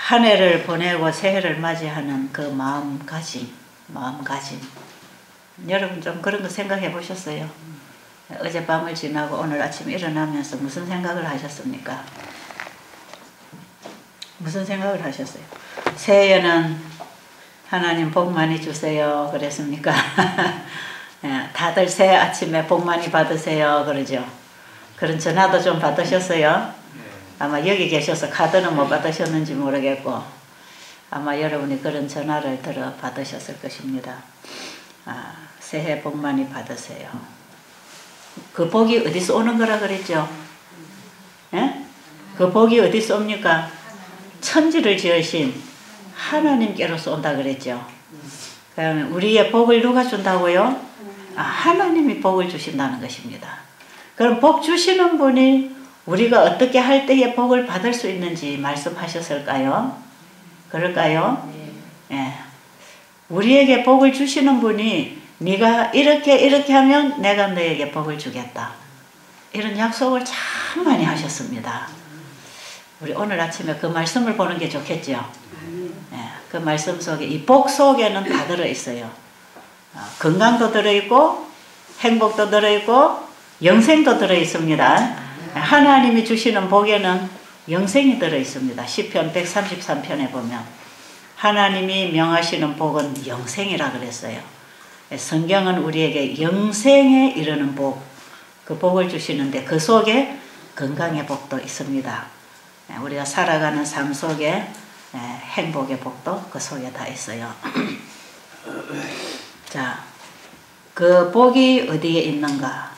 한 해를 보내고 새해를 맞이하는 그 마음가짐. 여러분 좀 그런 거 생각해 보셨어요? 어젯밤을 지나고 오늘 아침 일어나면서 무슨 생각을 하셨습니까? 무슨 생각을 하셨어요? 새해에는 하나님 복 많이 주세요 그랬습니까? 다들 새해 아침에 복 많이 받으세요 그러죠? 그런 전화도 좀 받으셨어요? 아마 여기 계셔서 카드는 못 받으셨는지 모르겠고 아마 여러분이 그런 전화를 들어 받으셨을 것입니다. 새해 복 많이 받으세요. 그 복이 어디서 오는 거라 그랬죠? 예? 그 복이 어디서 옵니까? 천지를 지으신 하나님께로서 온다 그랬죠. 그러면 우리의 복을 누가 준다고요? 하나님이 복을 주신다는 것입니다. 그럼 복 주시는 분이 우리가 어떻게 할 때에 복을 받을 수 있는지 말씀하셨을까요? 그럴까요? 예. 우리에게 복을 주시는 분이 네가 이렇게 하면 내가 너에게 복을 주겠다. 이런 약속을 참 많이 하셨습니다. 우리 오늘 아침에 그 말씀을 보는 게 좋겠죠. 예. 그 말씀 속에 이 복 속에는 다 들어있어요. 건강도 들어있고 행복도 들어있고 영생도 들어있습니다. 하나님이 주시는 복에는 영생이 들어있습니다. 시편 133편에 보면 하나님이 명하시는 복은 영생이라 그랬어요. 성경은 우리에게 영생에 이르는 복, 그 복을 주시는데 그 속에 건강의 복도 있습니다. 우리가 살아가는 삶 속에 행복의 복도 그 속에 다 있어요. 자, 그 복이 어디에 있는가?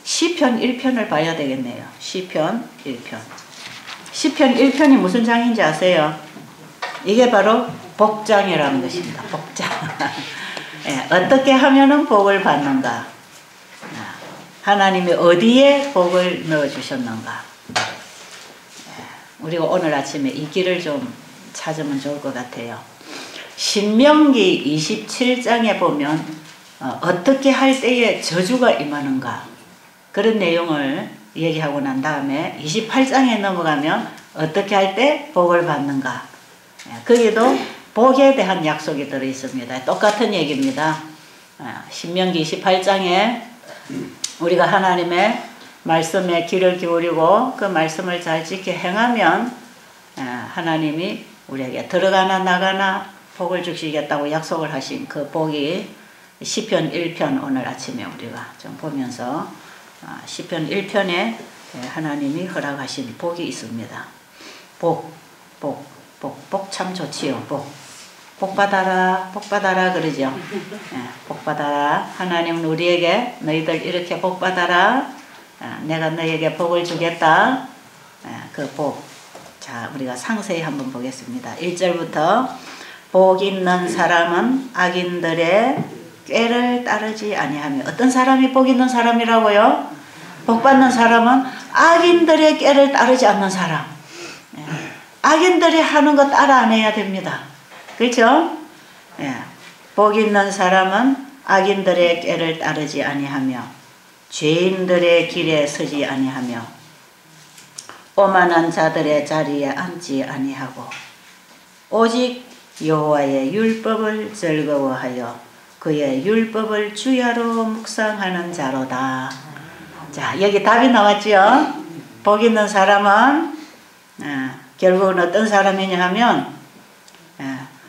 시편 1편을 봐야 되겠네요. 시편 1편. 시편 1편이 무슨 장인지 아세요? 이게 바로 복장이라는 것입니다. 복장. 어떻게 하면은 복을 받는가? 하나님이 어디에 복을 넣어주셨는가? 우리가 오늘 아침에 이 길을 좀 찾으면 좋을 것 같아요. 신명기 27장에 보면 어떻게 할 때에 저주가 임하는가? 그런 내용을 얘기하고 난 다음에 28장에 넘어가면 어떻게 할 때 복을 받는가? 거기도 복에 대한 약속이 들어있습니다. 똑같은 얘기입니다. 신명기 28장에 우리가 하나님의 말씀에 귀를 기울이고 그 말씀을 잘 지켜 행하면 하나님이 우리에게 들어가나 나가나 복을 주시겠다고 약속을 하신 그 복이 시편 1편 오늘 아침에 우리가 좀 보면서 시편 1편에 하나님이 허락하신 복이 있습니다. 복 참 좋지요. 복 받아라 그러죠. 복 받아라. 하나님은 우리에게 너희들 이렇게 복 받아라. 내가 너희에게 복을 주겠다. 그 복. 자, 우리가 상세히 한번 보겠습니다. 1절부터 복 있는 사람은 악인들의 꾀를 따르지 아니하며. 어떤 사람이 복 있는 사람이라고요? 복 받는 사람은 악인들의 꾀를 따르지 않는 사람. 악인들이 하는 거 따라 안 해야 됩니다. 그렇죠? 복 있는 사람은 악인들의 꾀를 따르지 아니하며 죄인들의 길에 서지 아니하며 오만한 자들의 자리에 앉지 아니하고 오직 여호와의 율법을 즐거워하여 그의 율법을 주야로 묵상하는 자로다. 자, 여기 답이 나왔죠? 복 있는 사람은 결국은 어떤 사람이냐 하면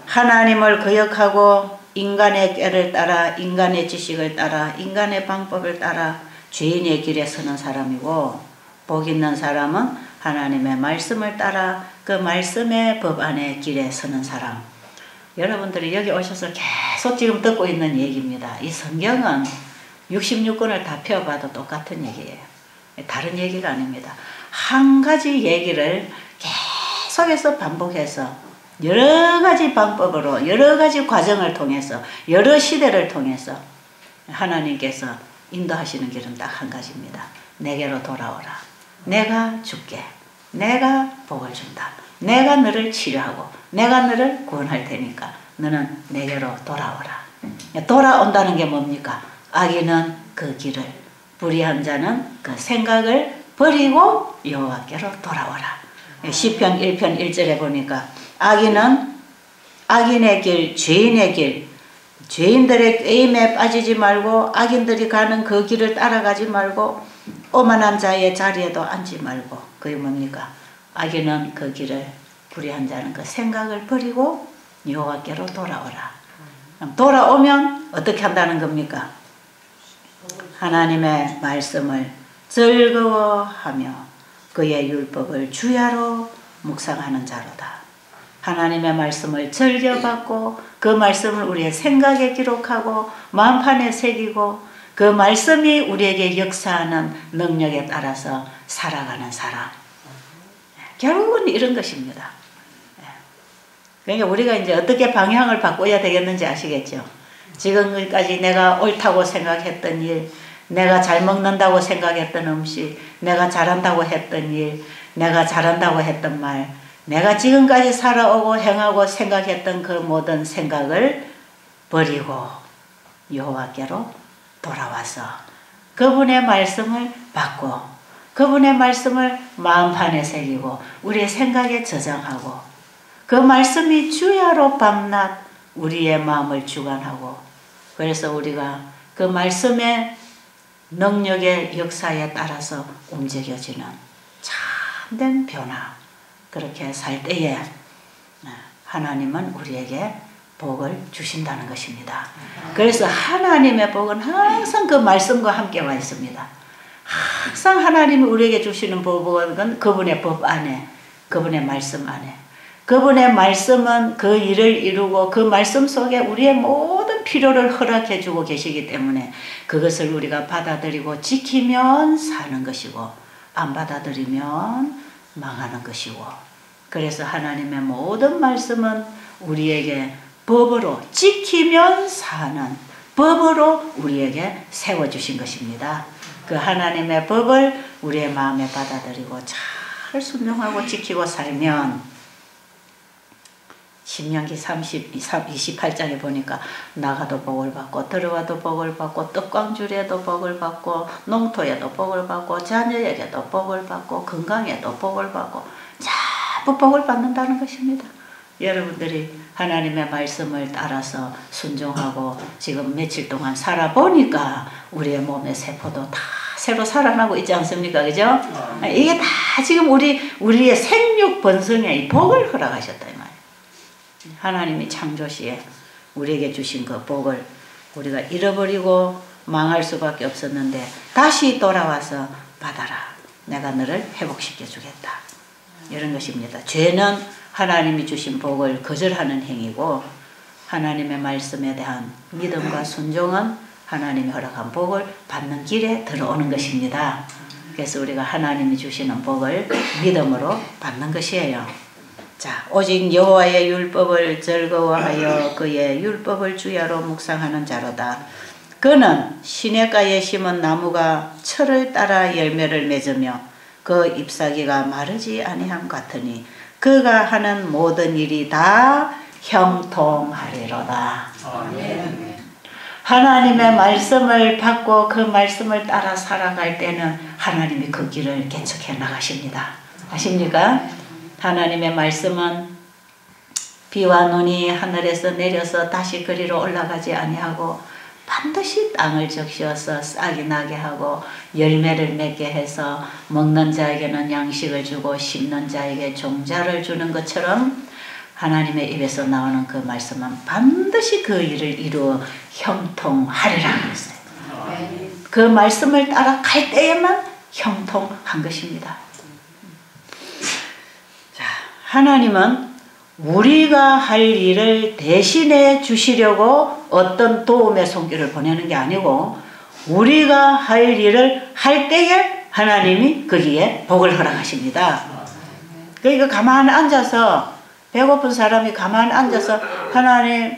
하나님을 거역하고 인간의 꾀를 따라 인간의 지식을 따라 인간의 방법을 따라 죄인의 길에 서는 사람이고 복 있는 사람은 하나님의 말씀을 따라 그 말씀의 법 안의 길에 서는 사람. 여러분들이 여기 오셔서 계속 지금 듣고 있는 얘기입니다. 이 성경은 66권을 다 펴봐도 똑같은 얘기예요. 다른 얘기가 아닙니다. 한 가지 얘기를 계속해서 반복해서 여러 가지 방법으로 여러 가지 과정을 통해서 여러 시대를 통해서 하나님께서 인도하시는 길은 딱 한 가지입니다. 내게로 돌아오라. 내가 줄게. 내가 복을 준다. 내가 너를 치료하고 내가 너를 구원할 테니까 너는 내게로 돌아오라. 돌아온다는 게 뭡니까? 악인은 그 길을, 불의한 자는 그 생각을 버리고 여호와께로 돌아오라. 시편 1편 1절에 보니까 악인은 악인의 길, 죄인의 길, 죄인들의 꾀임에 빠지지 말고 악인들이 가는 그 길을 따라가지 말고 오만한 자의 자리에도 앉지 말고. 그게 뭡니까? 악인은 그 길을, 불의한 자는 그 생각을 버리고 여호와께로 돌아오라. 돌아오면 어떻게 한다는 겁니까? 하나님의 말씀을 즐거워하며 그의 율법을 주야로 묵상하는 자로다. 하나님의 말씀을 즐겨받고 그 말씀을 우리의 생각에 기록하고 마음판에 새기고 그 말씀이 우리에게 역사하는 능력에 따라서 살아가는 사람. 결국은 이런 것입니다. 그러니까 우리가 이제 어떻게 방향을 바꿔야 되겠는지 아시겠죠? 지금까지 내가 옳다고 생각했던 일, 내가 잘 먹는다고 생각했던 음식, 내가 잘한다고 했던 일, 내가 잘한다고 했던 말, 내가 지금까지 살아오고 행하고 생각했던 그 모든 생각을 버리고 여호와께로 돌아와서 그분의 말씀을 받고 그분의 말씀을 마음판에 새기고 우리의 생각에 저장하고 그 말씀이 주야로 밤낮 우리의 마음을 주관하고, 그래서 우리가 그 말씀의 능력의 역사에 따라서 움직여지는 참된 변화, 그렇게 살 때에 하나님은 우리에게 복을 주신다는 것입니다. 그래서 하나님의 복은 항상 그 말씀과 함께 와 있습니다. 항상 하나님이 우리에게 주시는 복은 그분의 법 안에, 그분의 말씀 안에, 그분의 말씀은 그 일을 이루고 그 말씀 속에 우리의 모든 필요를 허락해 주고 계시기 때문에 그것을 우리가 받아들이고 지키면 사는 것이고 안 받아들이면 망하는 것이고, 그래서 하나님의 모든 말씀은 우리에게 법으로 지키면 사는 법으로 우리에게 세워주신 것입니다. 그 하나님의 법을 우리의 마음에 받아들이고 잘 순종하고 지키고 살면 신명기 28장에 보니까 나가도 복을 받고 들어와도 복을 받고 떡광줄에도 복을 받고 농토에도 복을 받고 자녀에게도 복을 받고 건강에도 복을 받고 전부 복을 받는다는 것입니다. 여러분들이 하나님의 말씀을 따라서 순종하고 지금 며칠 동안 살아보니까 우리의 몸의 세포도 다 새로 살아나고 있지 않습니까? 그죠? 이게 다 지금 우리의 생육 번성에 복을 허락하셨다 이 말이에요. 하나님이 창조시에 우리에게 주신 그 복을 우리가 잃어버리고 망할 수밖에 없었는데 다시 돌아와서 받아라. 내가 너를 회복시켜 주겠다. 이런 것입니다. 죄는 하나님이 주신 복을 거절하는 행위고 하나님의 말씀에 대한 믿음과 순종은 하나님이 허락한 복을 받는 길에 들어오는 것입니다. 그래서 우리가 하나님이 주시는 복을 믿음으로 받는 것이에요. 자, 오직 여호와의 율법을 즐거워하여 그의 율법을 주야로 묵상하는 자로다. 그는 시냇가에 심은 나무가 철을 따라 열매를 맺으며 그 잎사귀가 마르지 아니함 같으니 그가 하는 모든 일이 다 형통하리로다. 아멘. 하나님의 말씀을 받고 그 말씀을 따라 살아갈 때는 하나님이 그 길을 개척해 나가십니다. 아십니까? 하나님의 말씀은 비와 눈이 하늘에서 내려서 다시 그리로 올라가지 아니하고 반드시 땅을 적셔서 싹이 나게 하고 열매를 맺게 해서 먹는 자에게는 양식을 주고 심는 자에게 종자를 주는 것처럼 하나님의 입에서 나오는 그 말씀은 반드시 그 일을 이루어 형통하리라고 했어요. 그 말씀을 따라 갈 때에만 형통한 것입니다. 자, 하나님은 우리가 할 일을 대신해 주시려고 어떤 도움의 손길을 보내는 게 아니고 우리가 할 일을 할 때에 하나님이 거기에 복을 허락하십니다. 그러니까 가만히 앉아서 배고픈 사람이 가만히 앉아서 하나님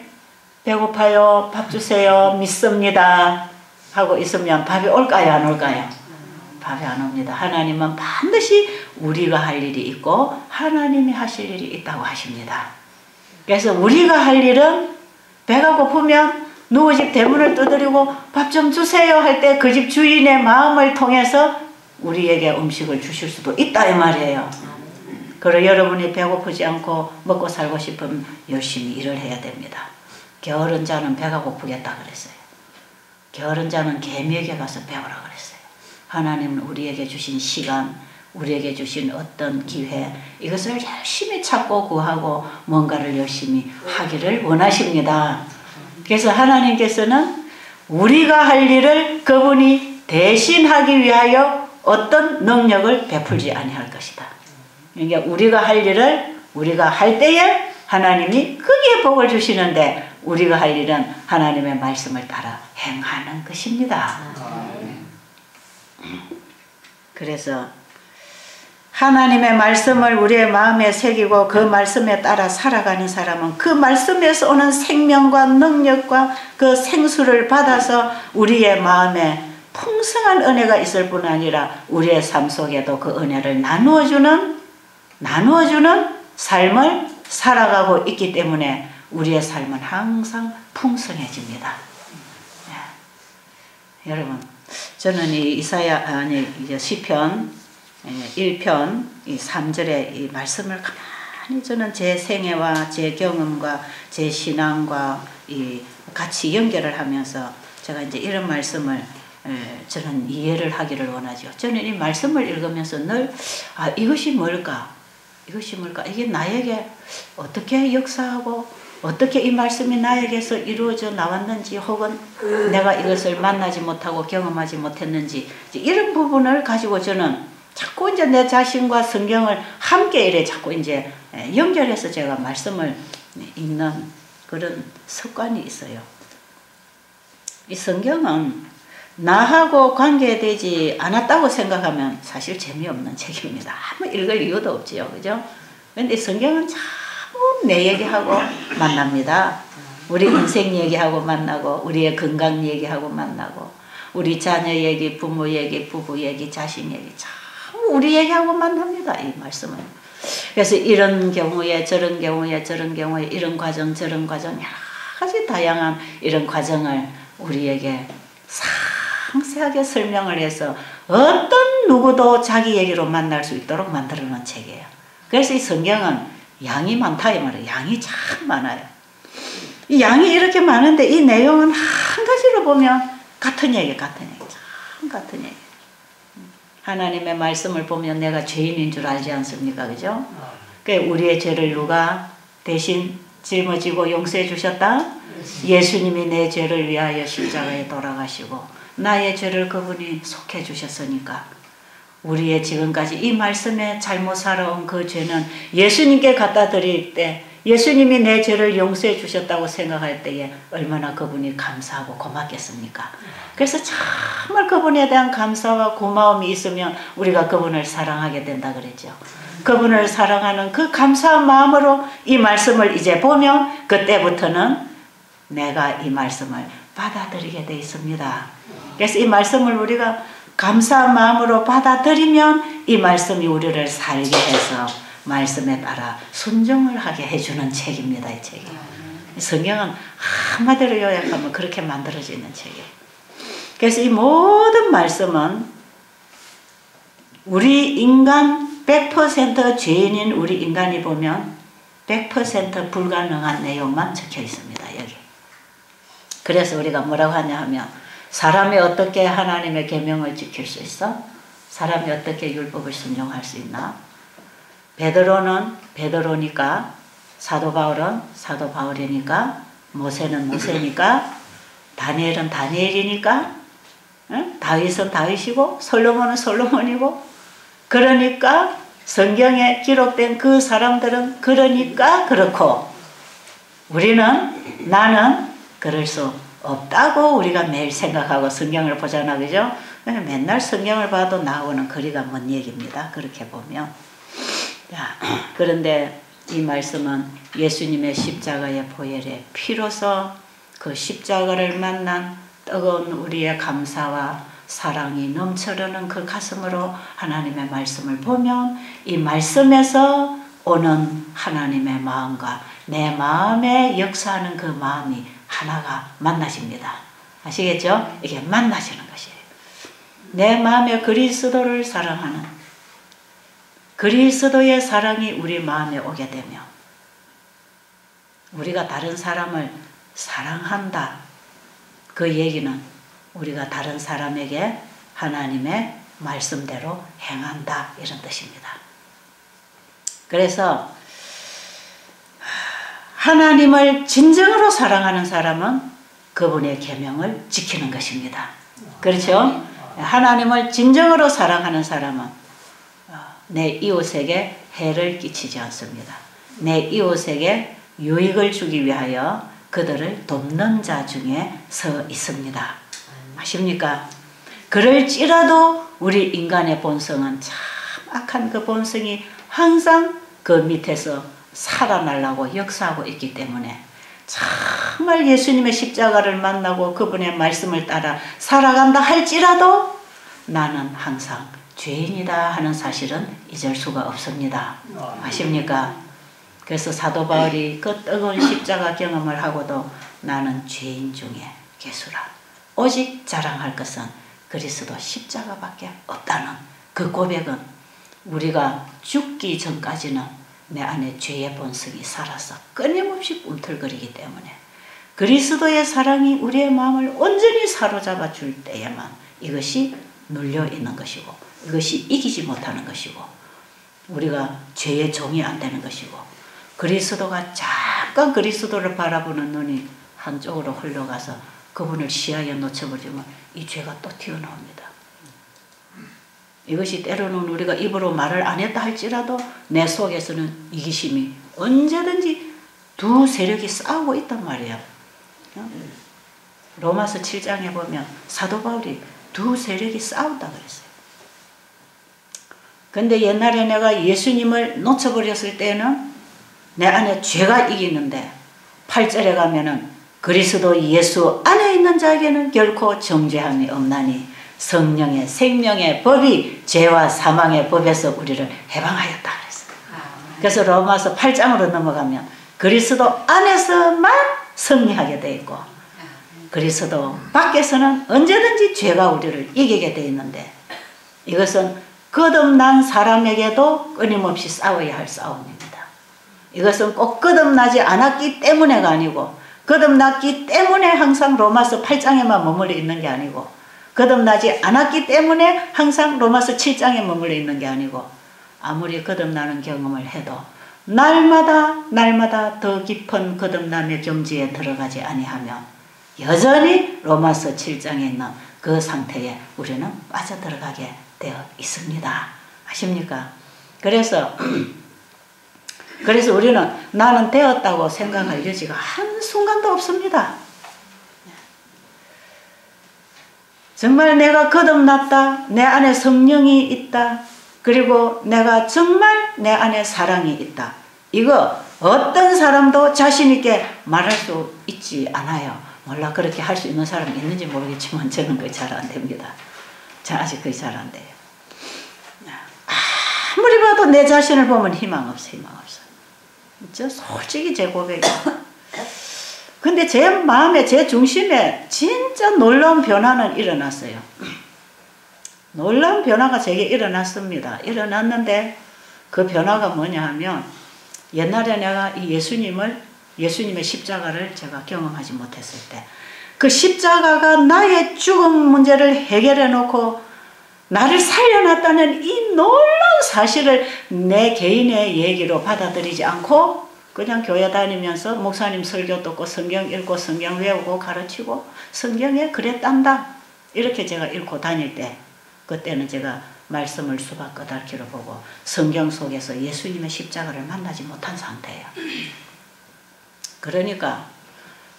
배고파요, 밥 주세요, 믿습니다 하고 있으면 밥이 올까요, 안 올까요? 밥이 안 옵니다. 하나님은 반드시 우리가 할 일이 있고 하나님이 하실 일이 있다고 하십니다. 그래서 우리가 할 일은 배가 고프면 누구 집 대문을 두드리고 밥 좀 주세요 할 때 그 집 주인의 마음을 통해서 우리에게 음식을 주실 수도 있다 이 말이에요. 그리고 여러분이 배고프지 않고 먹고 살고 싶으면 열심히 일을 해야 됩니다. 게으른 자는 배가 고프겠다 그랬어요. 게으른 자는 개미에게 가서 배우라 그랬어요. 하나님은 우리에게 주신 시간, 우리에게 주신 어떤 기회, 이것을 열심히 찾고 구하고 뭔가를 열심히 하기를 원하십니다. 그래서 하나님께서는 우리가 할 일을 그분이 대신하기 위하여 어떤 능력을 베풀지 아니할 것이다. 그러니까 우리가 할 일을 우리가 할 때에 하나님이 크게 복을 주시는데 우리가 할 일은 하나님의 말씀을 따라 행하는 것입니다. 그래서 하나님의 말씀을 우리의 마음에 새기고 그 말씀에 따라 살아가는 사람은 그 말씀에서 오는 생명과 능력과 그 생수를 받아서 우리의 마음에 풍성한 은혜가 있을 뿐 아니라 우리의 삶 속에도 그 은혜를 나누어주는 삶을 살아가고 있기 때문에 우리의 삶은 항상 풍성해집니다. 네. 여러분, 저는 이 시편 1편 이 3절의 이 말씀을 가만히 저는 제 생애와 제 경험과 제 신앙과 같이 연결을 하면서 제가 이제 이런 말씀을 저는 이해를 하기를 원하죠. 저는 이 말씀을 읽으면서 늘 이것이 뭘까? 이게 나에게 어떻게 역사하고 어떻게 이 말씀이 나에게서 이루어져 나왔는지 혹은 내가 이것을 만나지 못하고 경험하지 못했는지 이런 부분을 가지고 저는 자꾸 이제 내 자신과 성경을 함께 이래 자꾸 이제 연결해서 제가 말씀을 읽는 그런 습관이 있어요. 이 성경은 나하고 관계되지 않았다고 생각하면 사실 재미없는 책입니다. 아무 읽을 이유도 없지요. 그죠? 근데 성경은 참 내 얘기하고 만납니다. 우리 인생 얘기하고 만나고 우리의 건강 얘기하고 만나고 우리 자녀 얘기, 부모 얘기, 부부 얘기, 자식 얘기 참 우리 얘기하고 만납니다. 이 말씀은. 그래서 이런 경우에 저런 경우에 저런 경우에 이런 과정 저런 과정 여러 가지 다양한 이런 과정을 우리에게 상세하게 설명을 해서 어떤 누구도 자기 얘기로 만날 수 있도록 만들어 놓은 책이에요. 그래서 이 성경은 양이 많다 이 말이에요. 양이 참 많아요. 이 양이 이렇게 많은데 이 내용은 한 가지로 보면 같은 얘기 참 같은 얘기. 하나님의 말씀을 보면 내가 죄인인 줄 알지 않습니까? 그죠? 우리의 죄를 누가 대신 짊어지고 용서해 주셨다? 예수님이 내 죄를 위하여 십자가에 돌아가시고 나의 죄를 그분이 속해 주셨으니까 우리의 지금까지 이 말씀에 잘못 살아온 그 죄는 예수님께 갖다 드릴 때 예수님이 내 죄를 용서해 주셨다고 생각할 때에 얼마나 그분이 감사하고 고맙겠습니까? 그래서 정말 그분에 대한 감사와 고마움이 있으면 우리가 그분을 사랑하게 된다 그랬죠. 그분을 사랑하는 그 감사한 마음으로 이 말씀을 이제 보면 그때부터는 내가 이 말씀을 받아들이게 돼 있습니다. 그래서 이 말씀을 우리가 감사한 마음으로 받아들이면 이 말씀이 우리를 살게 해서 말씀에 따라 순종을 하게 해주는 책입니다. 이 책이. 성경은 한마디로 요약하면 그렇게 만들어져 있는 책이에요. 그래서 이 모든 말씀은 우리 인간 100% 죄인인 우리 인간이 보면 100% 불가능한 내용만 적혀 있습니다. 여기. 그래서 우리가 뭐라고 하냐 하면 사람이 어떻게 하나님의 계명을 지킬 수 있어? 사람이 어떻게 율법을 순종할 수 있나? 베드로는 베드로니까 사도 바울은 사도 바울이니까 모세는 모세니까 다니엘은 다니엘이니까 다윗은 다윗이고 솔로몬은 솔로몬이고 그러니까 성경에 기록된 그 사람들은 그러니까 그렇고 나는 그럴 수 없다고 우리가 매일 생각하고 성경을 보잖아. 그죠? 맨날 성경을 봐도 나오는 거리가 먼 얘기입니다. 그렇게 보면. 자, 그런데 이 말씀은 예수님의 십자가의 보혈의 피로서 그 십자가를 만난 뜨거운 우리의 감사와 사랑이 넘쳐르는 그 가슴으로 하나님의 말씀을 보면 이 말씀에서 오는 하나님의 마음과 내 마음에 역사하는 그 마음이 하나가 만나집니다. 아시겠죠? 이게 만나지는 것이에요. 내 마음에 그리스도를 사랑하는 그리스도의 사랑이 우리 마음에 오게 되며 우리가 다른 사람을 사랑한다. 그 얘기는 우리가 다른 사람에게 하나님의 말씀대로 행한다 이런 뜻입니다. 그래서 하나님을 진정으로 사랑하는 사람은 그분의 계명을 지키는 것입니다. 그렇죠? 하나님을 진정으로 사랑하는 사람은 내 이웃에게 해를 끼치지 않습니다. 내 이웃에게 유익을 주기 위하여 그들을 돕는 자 중에 서 있습니다. 아십니까? 그럴지라도 우리 인간의 본성은 참 악한 그 본성이 항상 그 밑에서 살아나려고 역사하고 있기 때문에 정말 예수님의 십자가를 만나고 그분의 말씀을 따라 살아간다 할지라도 나는 항상 죄인이다 하는 사실은 잊을 수가 없습니다. 아십니까? 그래서 사도 바울이 그 뜨거운 십자가 경험을 하고도 나는 죄인 중에 괴수라. 오직 자랑할 것은 그리스도 십자가밖에 없다는 그 고백은 우리가 죽기 전까지는 내 안에 죄의 본성이 살아서 끊임없이 꿈틀거리기 때문에 그리스도의 사랑이 우리의 마음을 온전히 사로잡아 줄 때에만 이것이 눌려있는 것이고 이것이 이기지 못하는 것이고 우리가 죄의 종이 안 되는 것이고 그리스도가 잠깐 그리스도를 바라보는 눈이 한쪽으로 흘러가서 그분을 시야에 놓쳐버리면 이 죄가 또 튀어나옵니다. 이것이 때로는 우리가 입으로 말을 안 했다 할지라도 내 속에서는 이기심이 언제든지 두 세력이 싸우고 있단 말이에요. 로마서 7장에 보면 사도 바울이 두 세력이 싸운다 그랬어요. 근데 옛날에 내가 예수님을 놓쳐버렸을 때는 내 안에 죄가 이기는데 8절에 가면은 그리스도 예수 안에 있는 자에게는 결코 정죄함이 없나니 성령의 생명의 법이 죄와 사망의 법에서 우리를 해방하였다 그랬어요. 그래서 로마서 8장으로 넘어가면 그리스도 안에서만 승리하게 돼 있고 그리스도 밖에서는 언제든지 죄가 우리를 이기게 돼 있는데 이것은 거듭난 사람에게도 끊임없이 싸워야 할 싸움입니다. 이것은 꼭 거듭나지 않았기 때문에가 아니고 거듭났기 때문에 항상 로마서 8장에만 머물러 있는 게 아니고 거듭나지 않았기 때문에 항상 로마서 7장에 머물러 있는 게 아니고 아무리 거듭나는 경험을 해도 날마다 더 깊은 거듭남의 경지에 들어가지 아니하면 여전히 로마서 7장에 있는 그 상태에 우리는 빠져들어가게 되어 있습니다. 아십니까? 그래서 우리는 나는 되었다고 생각할 여지가 한순간도 없습니다. 정말 내가 거듭났다. 내 안에 성령이 있다. 그리고 내가 정말 내 안에 사랑이 있다. 이거 어떤 사람도 자신 있게 말할 수 있지 않아요. 몰라 그렇게 할 수 있는 사람이 있는지 모르겠지만 저는 그게 잘 안 됩니다. 아직 그게 잘 안 돼요. 아무리 봐도 내 자신을 보면 희망 없어. 저 솔직히 제 고백이에요. 근데 제 마음에 제 중심에 진짜 놀라운 변화는 일어났어요. 놀라운 변화가 제게 일어났습니다. 일어났는데 그 변화가 뭐냐 하면 옛날에 내가 이 예수님의 십자가를 제가 경험하지 못했을 때 그 십자가가 나의 죽음 문제를 해결해 놓고 나를 살려놨다는 이 놀라운 사실을 내 개인의 얘기로 받아들이지 않고 그냥 교회 다니면서 목사님 설교 듣고 성경 읽고 성경 외우고 가르치고 성경에 그랬단다 이렇게 제가 읽고 다닐 때 그때는 제가 말씀을 수박 끄덕기로 보고 성경 속에서 예수님의 십자가를 만나지 못한 상태예요. 그러니까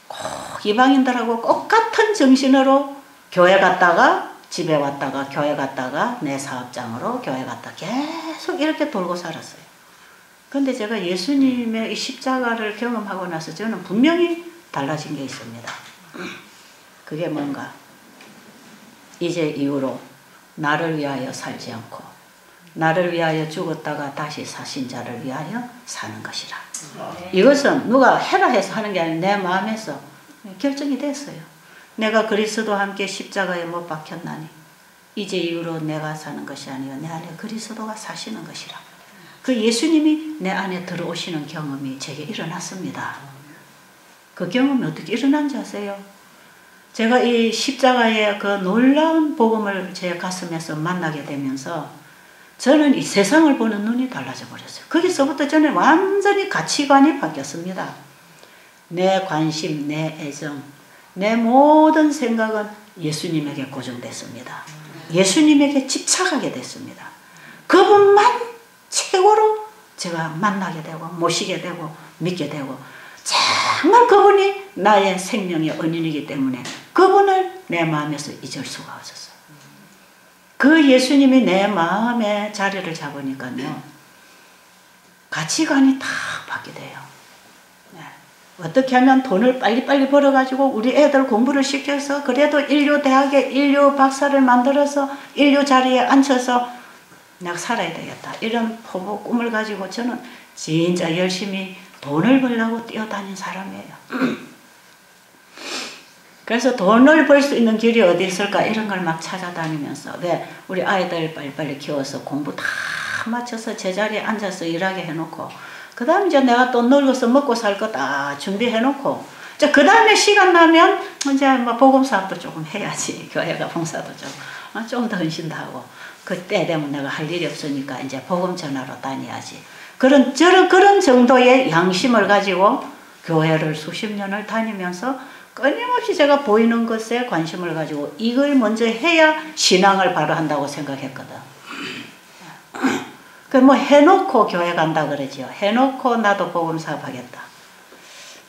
꼭 이방인들하고 똑같은 정신으로 교회 갔다가 집에 왔다가 교회 갔다가 내 사업장으로 교회 갔다 계속 이렇게 돌고 살았어요. 근데 제가 예수님의 이 십자가를 경험하고 나서 저는 분명히 달라진 게 있습니다. 그게 뭔가 이제 이후로 나를 위하여 살지 않고 나를 위하여 죽었다가 다시 사신 자를 위하여 사는 것이라. 이것은 누가 해라 해서 하는 게 아니라 내 마음에서 결정이 됐어요. 내가 그리스도와 함께 십자가에 못 박혔나니 이제 이후로 내가 사는 것이 아니요 내 안에 그리스도가 사시는 것이라. 그 예수님이 내 안에 들어오시는 경험이 제게 일어났습니다. 그 경험이 어떻게 일어난지 아세요? 제가 이 십자가의 그 놀라운 복음을 제 가슴에서 만나게 되면서 저는 이 세상을 보는 눈이 달라져 버렸어요. 거기서부터 저는 완전히 가치관이 바뀌었습니다. 내 관심, 내 애정, 내 모든 생각은 예수님에게 고정됐습니다. 예수님에게 집착하게 됐습니다. 그분만 최고로 제가 만나게 되고 모시게 되고 믿게 되고, 정말 그분이 나의 생명의 은인이기 때문에 그분을 내 마음에서 잊을 수가 없었어요. 그 예수님이 내 마음에 자리를 잡으니까요, 가치관이 다 바뀌대요. 네. 어떻게 하면 돈을 빨리빨리 벌어가지고 우리 애들 공부를 시켜서 그래도 인류 대학에 인류 박사를 만들어서 인류 자리에 앉혀서 내가 살아야 되겠다, 이런 포부 꿈을 가지고 저는 진짜 열심히 돈을 벌려고 뛰어다닌 사람이에요. 그래서 돈을 벌 수 있는 길이 어디 있을까 이런 걸 막 찾아다니면서, 왜 우리 아이들 빨리빨리 키워서 공부 다 마쳐서 제자리에 앉아서 일하게 해놓고, 그 다음에 이제 내가 또 늙어서 먹고 살 거 다 준비해놓고, 그 다음에 시간 나면 이제 뭐 복음사업도 조금 해야지, 교회가 봉사도 좀 더 헌신도 하고, 그때 되면 내가 할 일이 없으니까 이제 복음 전하러 다녀야지. 그런 정도의 양심을 가지고 교회를 수십 년을 다니면서 끊임없이 제가 보이는 것에 관심을 가지고 이걸 먼저 해야 신앙을 바로 한다고 생각했거든. 그 뭐 해놓고 교회 간다 그러지요. 해놓고 나도 복음사업 하겠다.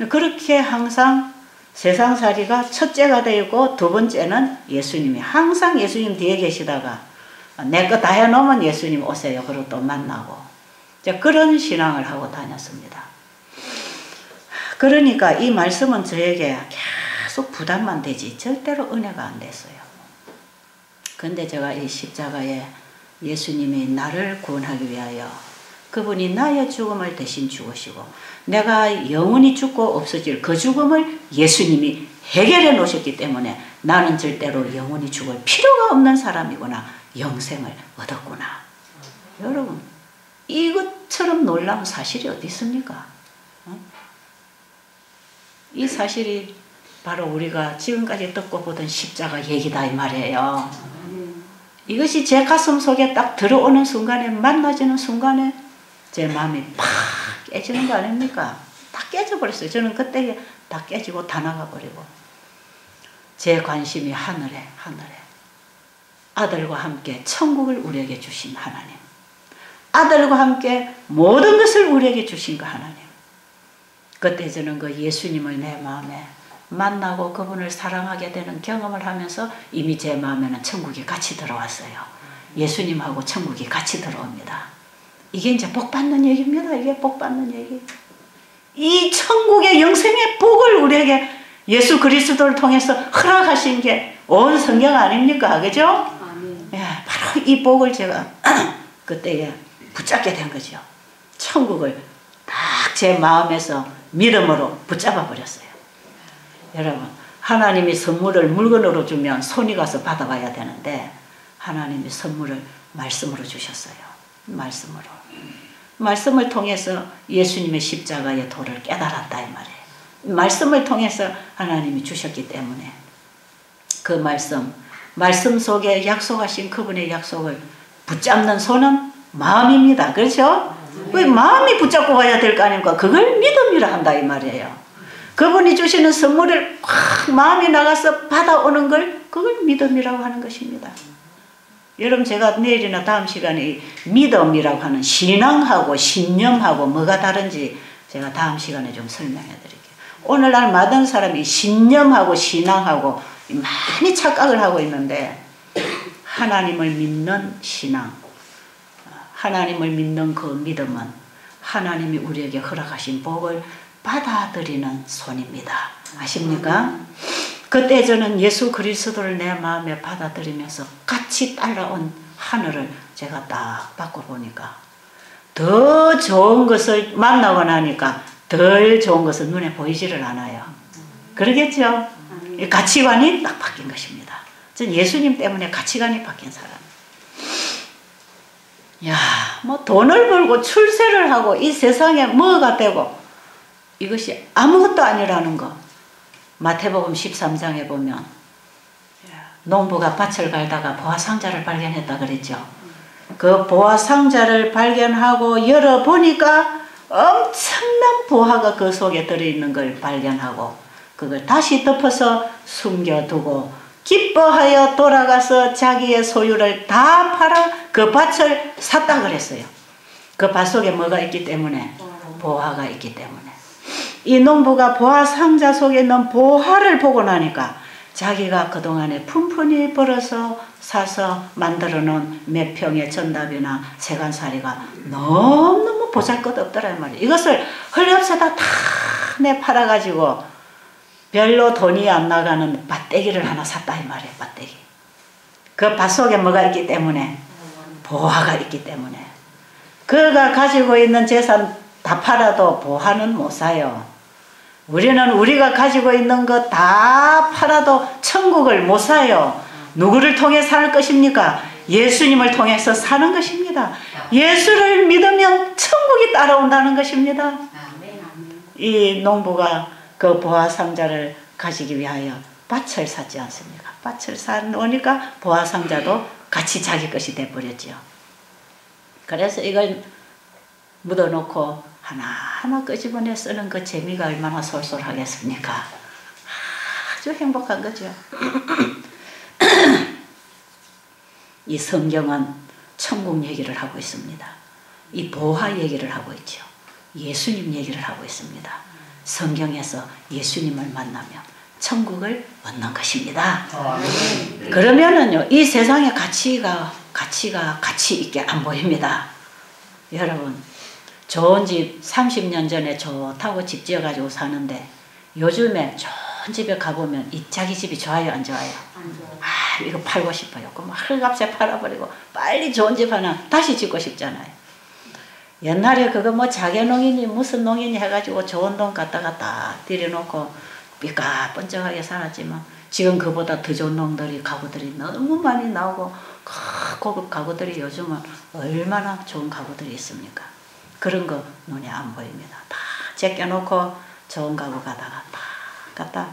그렇게 항상 세상살이가 첫째가 되고, 두 번째는 예수님이, 항상 예수님 뒤에 계시다가 내 거 다 해놓으면 예수님 오세요. 그리고 또 만나고, 그런 신앙을 하고 다녔습니다. 그러니까 이 말씀은 저에게 계속 부담만 되지 절대로 은혜가 안 됐어요. 근데 제가 이 십자가에 예수님이 나를 구원하기 위하여 그분이 나의 죽음을 대신 죽으시고, 내가 영원히 죽고 없어질 그 죽음을 예수님이 해결해 놓으셨기 때문에 나는 절대로 영원히 죽을 필요가 없는 사람이구나, 영생을 얻었구나. 여러분, 이것처럼 놀라운 사실이 어디 있습니까? 이 사실이 바로 우리가 지금까지 듣고 보던 십자가 얘기다 이 말이에요. 이것이 제 가슴 속에 딱 들어오는 순간에, 만나지는 순간에 제 마음이 팍 깨지는 거 아닙니까? 다 깨져버렸어요. 저는 그때 다 깨지고 다 나가버리고, 제 관심이 하늘에 아들과 함께 천국을 우리에게 주신 하나님, 아들과 함께 모든 것을 우리에게 주신 그 하나님, 그때 저는 그 예수님을 내 마음에 만나고 그분을 사랑하게 되는 경험을 하면서 이미 제 마음에는 천국이 같이 들어왔어요. 예수님하고 천국이 같이 들어옵니다. 이게 이제 복 받는 얘기입니다. 이게 복 받는 얘기. 이 천국의 영생의 복을 우리에게 예수 그리스도를 통해서 허락하신 게 온 성경 아닙니까? 그죠? 예, 바로 이 복을 제가 그때에 붙잡게 된 거죠. 천국을 딱 제 마음에서 믿음으로 붙잡아 버렸어요. 여러분, 하나님이 선물을 물건으로 주면 손이 가서 받아가야 되는데, 하나님이 선물을 말씀으로 주셨어요. 말씀을 통해서 예수님의 십자가의 도를 깨달았다 이 말이에요. 말씀을 통해서 하나님이 주셨기 때문에 그 말씀 속에 약속하신 그분의 약속을 붙잡는 손은 마음입니다. 그렇죠? 왜 마음이 붙잡고 가야 될 거 아닙니까? 그걸 믿음이라 한다 이 말이에요. 그분이 주시는 선물을 확 마음이 나가서 받아오는 걸, 그걸 믿음이라고 하는 것입니다. 여러분, 제가 내일이나 다음 시간에 믿음이라고 하는 신앙하고 신념하고 뭐가 다른지 제가 다음 시간에 좀 설명해 드릴게요. 오늘날 많은 사람이 신념하고 신앙하고 많이 착각을 하고 있는데, 하나님을 믿는 신앙, 하나님을 믿는 그 믿음은 하나님이 우리에게 허락하신 복을 받아들이는 손입니다. 아십니까? 그때 저는 예수 그리스도를 내 마음에 받아들이면서 같이 따라온 하늘을 제가 딱 바꿔보니까, 더 좋은 것을 만나고 나니까 덜 좋은 것은 눈에 보이지를 않아요. 그러겠죠? 가치관이 딱 바뀐 것입니다. 전 예수님 때문에 가치관이 바뀐 사람. 야, 뭐 돈을 벌고 출세를 하고 이 세상에 뭐가 되고 이것이 아무것도 아니라는 거. 마태복음 13장에 보면 농부가 밭을 갈다가 보화상자를 발견했다 그랬죠. 그 보화상자를 발견하고 열어보니까 엄청난 보화가 그 속에 들어있는 걸 발견하고 그걸 다시 덮어서 숨겨두고 기뻐하여 돌아가서 자기의 소유를 다 팔아 그 밭을 샀다 그랬어요. 그 밭 속에 뭐가 있기 때문에? 보화가 있기 때문에. 이 농부가 보화상자 속에 있는 보화를 보고 나니까 자기가 그동안에 푼푼히 벌어서 사서 만들어 놓은 몇 평의 전답이나 세간살이가 너무너무 보잘것없더라 말이에요. 이것을 헐레없애다 다 내 팔아가지고 별로 돈이 안 나가는 밭대기를 하나 샀다 이 말이에요. 밭대기. 그 밭 속에 뭐가 있기 때문에? 보화가 있기 때문에. 그가 가지고 있는 재산 다 팔아도 보화는 못 사요. 우리는 우리가 가지고 있는 것 다 팔아도 천국을 못 사요. 누구를 통해 살 것입니까? 예수님을 통해서 사는 것입니다. 예수를 믿으면 천국이 따라온다는 것입니다. 이 농부가 그 보화상자를 가지기 위하여 밭을 샀지 않습니까? 밭을 사놓으니까 보화상자도 같이 자기 것이 돼버렸죠. 그래서 이걸 묻어놓고 하나하나 끄집어내 쓰는 그 재미가 얼마나 솔솔하겠습니까? 아주 행복한 거죠. 이 성경은 천국 얘기를 하고 있습니다. 이 보화 얘기를 하고 있죠. 예수님 얘기를 하고 있습니다. 성경에서 예수님을 만나면 천국을 얻는 것입니다. 그러면은요, 이 세상의 가치가 가치 있게 안 보입니다. 여러분, 좋은 집 30년 전에 좋다고 집 지어가지고 사는데 요즘에 좋은 집에 가보면 이 자기 집이 좋아요 안 좋아요? 아, 이거 팔고 싶어요. 그럼 헐값에 팔아버리고 빨리 좋은 집 하나 다시 짓고 싶잖아요. 옛날에 그거 뭐 자개농이니 무슨 농이니 해가지고 좋은 돈 갖다가 딱 들여놓고 삐까뻔쩍하게 살았지만 지금 그보다 더 좋은 농들이 가구들이 너무 많이 나오고 고급 가구들이 요즘은 얼마나 좋은 가구들이 있습니까? 그런 거 눈에 안 보입니다. 다 제껴놓고 좋은 가구 가다가 다 갖다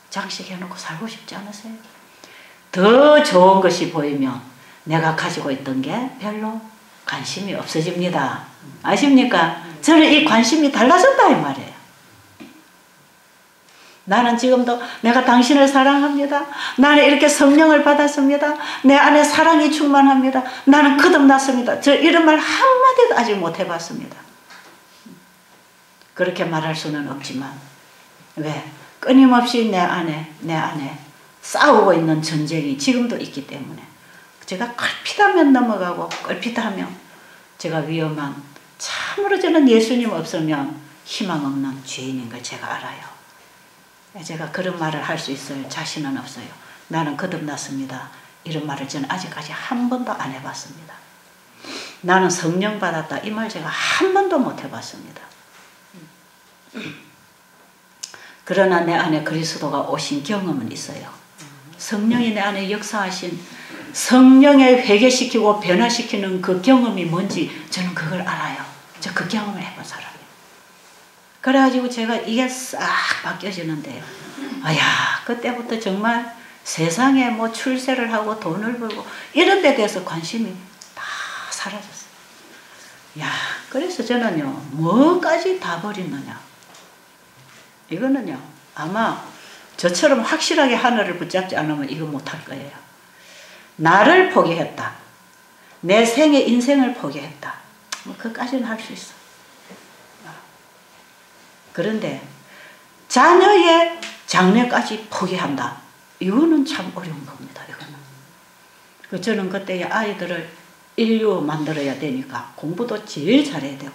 장식해놓고 살고 싶지 않으세요? 더 좋은 것이 보이면 내가 가지고 있던 게 별로 관심이 없어집니다. 아십니까? 저는 이 관심이 달라졌다 이 말이에요. 나는 지금도 내가 당신을 사랑합니다. 나는 이렇게 성령을 받았습니다. 내 안에 사랑이 충만합니다. 나는 거듭났습니다. 저 이런 말 한마디도 아직 못 해봤습니다. 그렇게 말할 수는 없지만 왜? 끊임없이 내 안에 싸우고 있는 전쟁이 지금도 있기 때문에 제가 걸핏하면 넘어가고 걸핏하면 제가 위험한 참으로 저는 예수님 없으면 희망 없는 죄인인 걸 제가 알아요. 제가 그런 말을 할 수 있을 자신은 없어요. 나는 거듭났습니다. 이런 말을 저는 아직까지 한 번도 안 해봤습니다. 나는 성령 받았다. 이 말 제가 한 번도 못 해봤습니다. 그러나 내 안에 그리스도가 오신 경험은 있어요. 성령이 내 안에 역사하신 성령에 회개시키고 변화시키는 그 경험이 뭔지 저는 그걸 알아요. 저 그 경험을 해본 사람이에요. 그래가지고 제가 이게 싹 바뀌어지는데요. 아야, 그때부터 정말 세상에 뭐 출세를 하고 돈을 벌고 이런 데 대해서 관심이 다 사라졌어요. 야, 그래서 저는요, 뭐까지 다 버리느냐. 이거는요, 아마 저처럼 확실하게 하늘을 붙잡지 않으면 이거 못할 거예요. 나를 포기했다. 내 생의 인생을 포기했다. 뭐 그까지는 할 수 있어. 그런데 자녀의 장래까지 포기한다. 이거는 참 어려운 겁니다. 이거는. 저는 그때 아이들을 인류 만들어야 되니까 공부도 제일 잘해야 되고.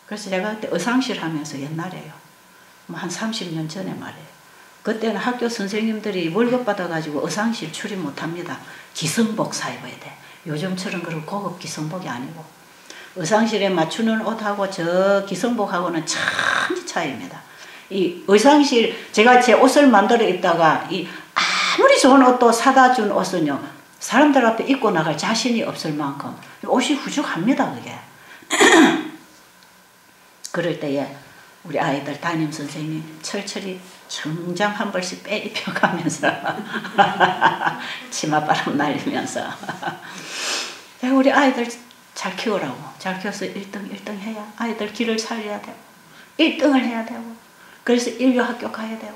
그래서 제가 그때 의상실 하면서 옛날에요. 뭐 한 30년 전에 말이에요. 그때는 학교 선생님들이 월급 받아가지고 의상실 출입 못합니다. 기성복 사입어야 돼. 요즘처럼 그런 고급 기성복이 아니고. 의상실에 맞추는 옷하고 저 기성복하고는 천지 차이입니다. 이 의상실, 제가 제 옷을 만들어 입다가 이 아무리 좋은 옷도 사다 준 옷은요, 사람들 앞에 입고 나갈 자신이 없을 만큼 옷이 후죽합니다. 그게. 그럴 때에 우리 아이들 담임선생님이 철철이 정장 한 벌씩 빼입혀가면서 치맛바람 날리면서 우리 아이들 잘 키우라고, 잘 키워서 1등 해야 아이들 길을 살려야 되고 1등을 해야 되고 그래서 인류학교 가야 되고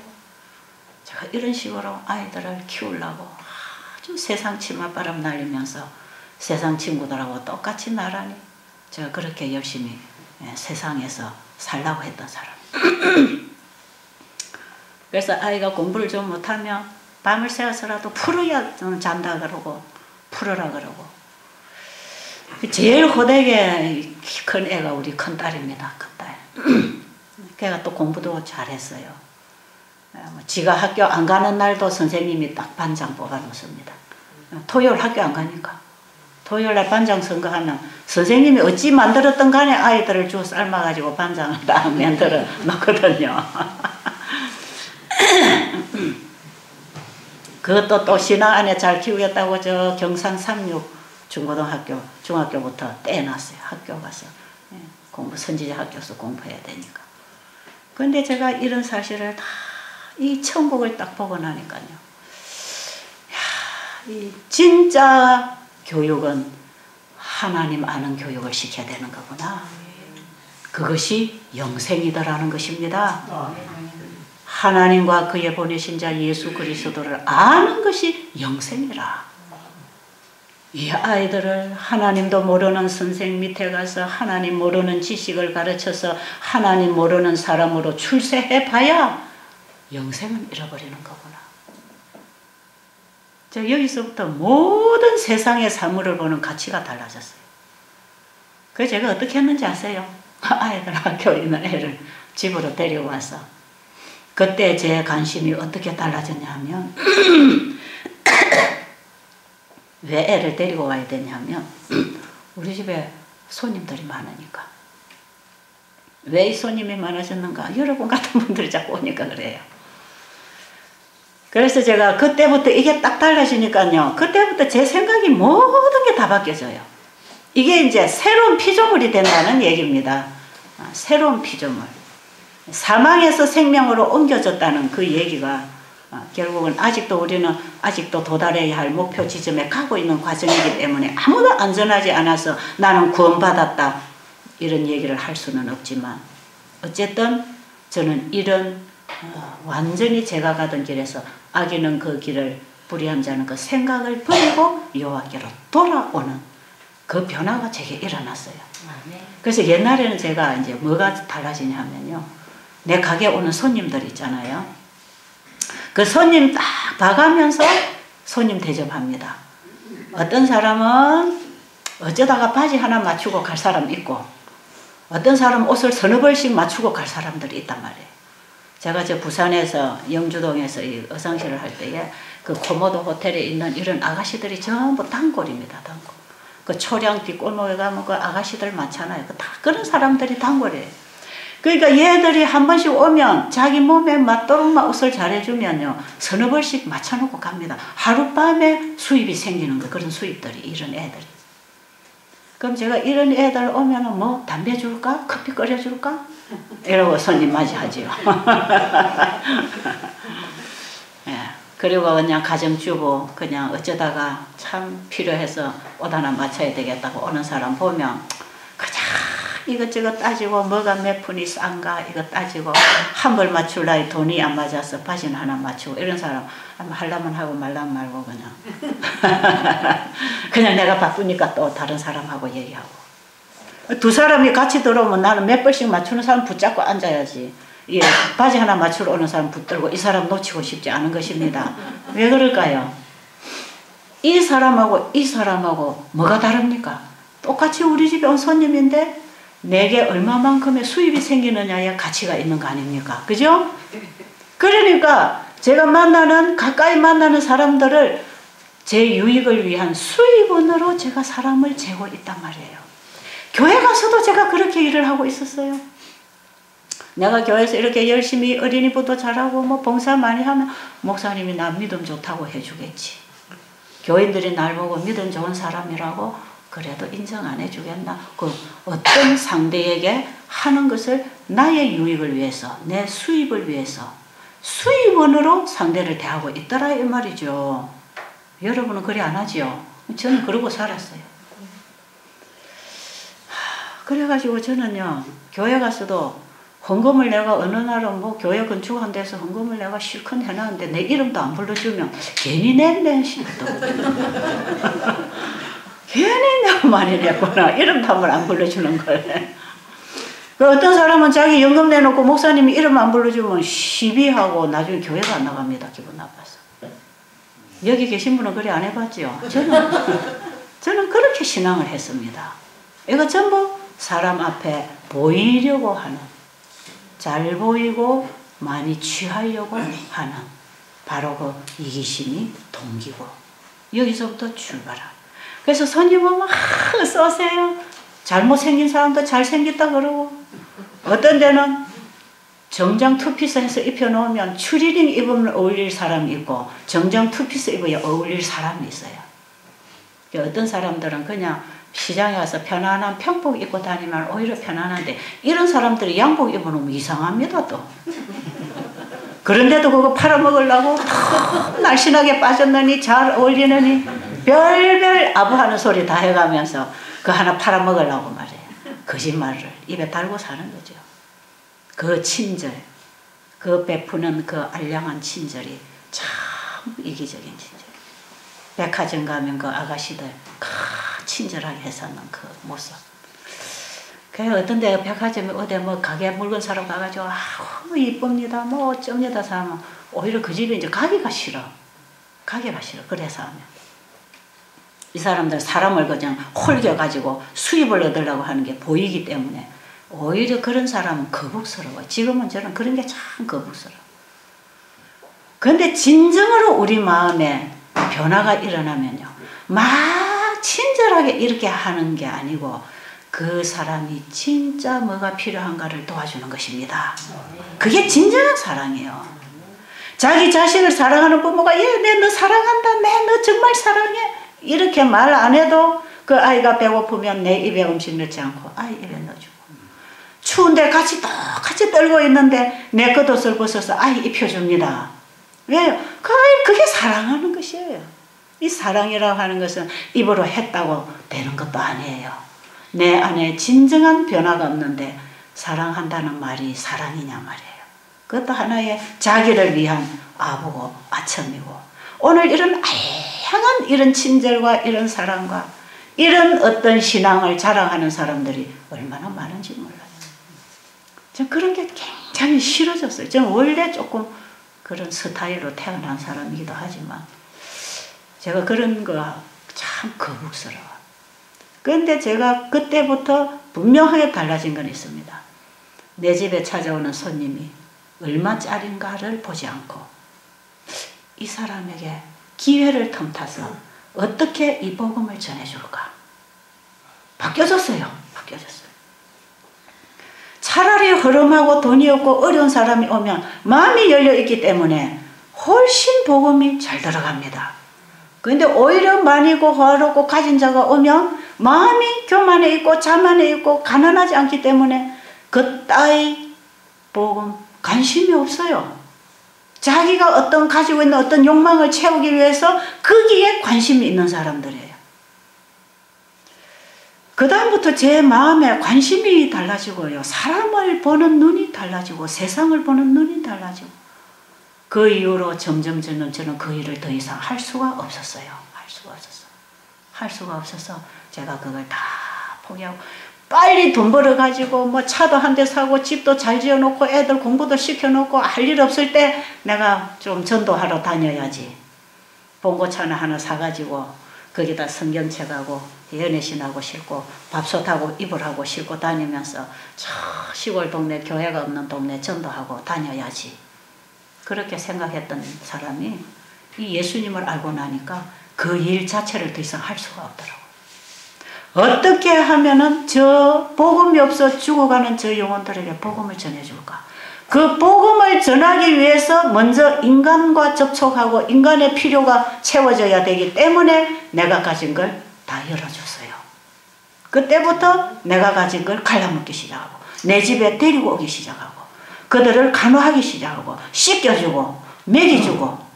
제가 이런 식으로 아이들을 키우려고 아주 세상 치맛바람 날리면서 세상 친구들하고 똑같이 나란히 제가 그렇게 열심히 세상에서 살라고 했던 사람. 그래서 아이가 공부를 좀 못하면 밤을 새워서라도 풀어야 잔다 그러고 풀으라 그러고 제일 호되게 큰 애가 우리 큰딸입니다. 큰딸. 걔가 또 공부도 잘했어요. 지가 학교 안 가는 날도 선생님이 딱 반장 뽑아 놓습니다. 토요일 학교 안 가니까. 토요일날 반장 선거하면 선생님이 어찌 만들었던 간에 아이들을 주 삶아가지고 반장을 딱 만들어 놓거든요. 그것도 또 신앙 안에 잘 키우겠다고 저 경산 36 중고등학교, 중학교부터 떼놨어요. 학교 가서. 공부, 선지자 학교에서 공부해야 되니까. 근데 제가 이런 사실을 다 이 천국을 딱 보고 나니까요. 이 진짜 교육은 하나님 아는 교육을 시켜야 되는 거구나. 그것이 영생이다라는 것입니다. 하나님과 그의 보내신 자 예수 그리스도를 아는 것이 영생이라. 이 아이들을 하나님도 모르는 선생 밑에 가서 하나님 모르는 지식을 가르쳐서 하나님 모르는 사람으로 출세해 봐야 영생은 잃어버리는 거구나. 저 여기서부터 모든 세상의 사물을 보는 가치가 달라졌어요. 그래서 제가 어떻게 했는지 아세요? 아이들 학교에 있는 애를 집으로 데리고 와서 그때 제 관심이 어떻게 달라졌냐 하면 왜 애를 데리고 와야 되냐면 우리 집에 손님들이 많으니까. 왜 이 손님이 많아졌는가? 여러분 같은 분들이 자꾸 오니까 그래요. 그래서 제가 그때부터 이게 딱 달라지니까요. 그때부터 제 생각이 모든 게 다 바뀌어져요. 이게 이제 새로운 피조물이 된다는 얘기입니다. 새로운 피조물. 사망에서 생명으로 옮겨졌다는 그 얘기가 결국은 아직도 우리는 아직도 도달해야 할 목표 지점에 가고 있는 과정이기 때문에 아무도 안전하지 않아서 나는 구원받았다 이런 얘기를 할 수는 없지만 어쨌든 저는 이런 완전히 제가 가던 길에서 악인은 그 길을 불의한 자는 그 생각을 버리고 여호와께로 돌아오는 그 변화가 제게 일어났어요. 그래서 옛날에는 제가 이제 뭐가 달라지냐 하면요. 내 가게에 오는 손님들 있잖아요. 그 손님 딱 봐가면서 손님 대접합니다. 어떤 사람은 어쩌다가 바지 하나 맞추고 갈 사람 있고 어떤 사람은 옷을 서너 벌씩 맞추고 갈 사람들이 있단 말이에요. 제가 저 부산에서 영주동에서 이 의상실을 할 때에 그 코모도 호텔에 있는 이런 아가씨들이 전부 단골입니다. 단골. 그 초량 뒷골목에 가면 그 아가씨들 많잖아요. 다 그런 사람들이 단골이에요. 그러니까 얘들이 한 번씩 오면 자기 몸에 맞도록만 옷을 잘해주면요. 서너 벌씩 맞춰놓고 갑니다. 하룻밤에 수입이 생기는 거 그런 수입들이 이런 애들이. 그럼 제가 이런 애들 오면은 뭐 담배 줄까? 커피 끓여줄까? 이러고 손님 맞이하지요. 예. 그리고 그냥 가정주부 그냥 어쩌다가 참 필요해서 옷 하나 맞춰야 되겠다고 오는 사람 보면 그냥 이것저것 따지고 뭐가 몇 푼이 싼가 이거 따지고 한 벌 맞출라 돈이 안 맞아서 바지는 하나 맞추고 이런 사람 하려면 하고 말라면 말고 그냥 그냥 내가 바쁘니까 또 다른 사람하고 얘기하고 두 사람이 같이 들어오면 나는 몇 벌씩 맞추는 사람 붙잡고 앉아야지. 예, 바지 하나 맞추러 오는 사람 붙들고 이 사람 놓치고 싶지 않은 것입니다. 왜 그럴까요? 이 사람하고 이 사람하고 뭐가 다릅니까? 똑같이 우리 집에 온 손님인데 내게 얼마만큼의 수입이 생기느냐에 가치가 있는 거 아닙니까? 그죠? 그러니까 제가 가까이 만나는 사람들을 제 유익을 위한 수입원으로 제가 사람을 재고 있단 말이에요. 교회 가서도 제가 그렇게 일을 하고 있었어요. 내가 교회에서 이렇게 열심히 어린이부도 잘하고 뭐 봉사 많이 하면 목사님이 나 믿음 좋다고 해주겠지. 교인들이 날 보고 믿음 좋은 사람이라고 그래도 인정 안 해주겠나? 그 어떤 상대에게 하는 것을 나의 유익을 위해서, 내 수입을 위해서, 수입원으로 상대를 대하고 있더라 이 말이죠. 여러분은 그리 안 하지요? 저는 그러고 살았어요. 그래가지고 저는요, 교회 가서도 헌금을 내가 어느 날은 뭐 교회 건축한 데서 헌금을 내가 실컷 해놨는데 내 이름도 안 불러주면 괜히 냈네 싶어. 괜히 내가 많이 냈구나. 이름도 한번 안 불러주는 걸. 그 어떤 사람은 자기 연금 내놓고 목사님이 이름 안 불러주면 시비하고 나중에 교회가 안 나갑니다. 기분 나빠서. 여기 계신 분은 그래 안 해봤죠? 저는 그렇게 신앙을 했습니다. 이거 전부 사람 앞에 보이려고 하는, 잘 보이고 많이 취하려고 하는 바로 그 이기심이 동기고, 여기서부터 출발합니다. 그래서 손님은 막 쏘세요. 잘못생긴 사람도 잘생겼다 그러고, 어떤 데는 정장 투피스 해서 입혀놓으면 추리닝 입으면 어울릴 사람이 있고 정장 투피스 입어야 어울릴 사람이 있어요. 어떤 사람들은 그냥 시장에 가서 편안한 평복 입고 다니면 오히려 편안한데, 이런 사람들이 양복 입어놓으면 이상합니다 또. 그런데도 그거 팔아먹으려고 날씬하게 빠졌느니 잘 어울리느니 별별 아부하는 소리 다 해가면서 그 하나 팔아먹으려고 말이에요. 거짓말을 입에 달고 사는 거죠. 그 친절, 그 베푸는 그 알량한 친절이 참 이기적인 친절. 백화점 가면 그 아가씨들 친절하게 해서는 그 모습. 그래 어떤 데 백화점에 어디 뭐 가게 물건 사러 가가지고 이쁩니다 뭐 어쩝니다 사면 오히려 그 집에 이제 가기가 싫어. 그래서 하면 이 사람들 사람을 그냥 홀겨가지고 수입을 얻으려고 하는 게 보이기 때문에 오히려 그런 사람은 거북스러워. 지금은 저는 그런 게 참 거북스러워. 그런데 진정으로 우리 마음에 변화가 일어나면요, 막 친절하게 이렇게 하는 게 아니고 그 사람이 진짜 뭐가 필요한가를 도와주는 것입니다. 그게 진정한 사랑이에요. 자기 자식을 사랑하는 부모가 얘 내 너 사랑한다, 내 너 정말 사랑해 이렇게 말 안 해도 그 아이가 배고프면 내 입에 음식 넣지 않고 아이 입에 넣어주고, 추운데 같이 똑같이 떨고 있는데 내 겉옷을 벗어서 아이 입혀줍니다. 왜요? 그게 사랑하는 것이에요. 이 사랑이라고 하는 것은 입으로 했다고 되는 것도 아니에요. 내 안에 진정한 변화가 없는데 사랑한다는 말이 사랑이냐 말이에요. 그것도 하나의 자기를 위한 아부고 아첨이고, 오늘 이런 다양한 이런 친절과 이런 사랑과 이런 어떤 신앙을 자랑하는 사람들이 얼마나 많은지 몰라요. 전 그런 게 굉장히 싫어졌어요. 저는 원래 조금 그런 스타일로 태어난 사람이기도 하지만 제가 그런 거 참 거북스러워. 그런데 제가 그때부터 분명하게 달라진 건 있습니다. 내 집에 찾아오는 손님이 얼마짜린가를 보지 않고 이 사람에게 기회를 틈타서 어떻게 이 복음을 전해줄까? 바뀌어졌어요. 차라리 허름하고 돈이 없고 어려운 사람이 오면 마음이 열려있기 때문에 훨씬 복음이 잘 들어갑니다. 그런데 오히려 많이 있고 호화롭고 가진 자가 오면 마음이 교만해 있고 자만해 있고 가난하지 않기 때문에 그 따위 복음 관심이 없어요. 자기가 어떤 가지고 있는 어떤 욕망을 채우기 위해서 거기에 관심이 있는 사람들이에요. 그 다음부터 제 마음에 관심이 달라지고요. 사람을 보는 눈이 달라지고 세상을 보는 눈이 달라지고, 그 이후로 점점 저는 그 일을 더 이상 할 수가 없었어요. 할 수가 없어서 제가 그걸 다 포기하고 빨리 돈 벌어가지고 뭐 차도 한 대 사고 집도 잘 지어놓고 애들 공부도 시켜놓고 할 일 없을 때 내가 좀 전도하러 다녀야지. 봉고차나 하나 사가지고 거기다 성경책하고 연애신하고 싣고 밥솥하고 이불하고 싣고 다니면서 저 시골 동네 교회가 없는 동네 전도하고 다녀야지. 그렇게 생각했던 사람이 이 예수님을 알고 나니까 그 일 자체를 더 이상 할 수가 없더라고요. 어떻게 하면은 저 복음이 없어 죽어가는 저 영혼들에게 복음을 전해줄까? 그 복음을 전하기 위해서 먼저 인간과 접촉하고 인간의 필요가 채워져야 되기 때문에 내가 가진 걸 다 열어줬어요. 그때부터 내가 가진 걸 갈라먹기 시작하고 내 집에 데리고 오기 시작하고 그들을 간호하기 시작하고 씻겨주고 먹이주고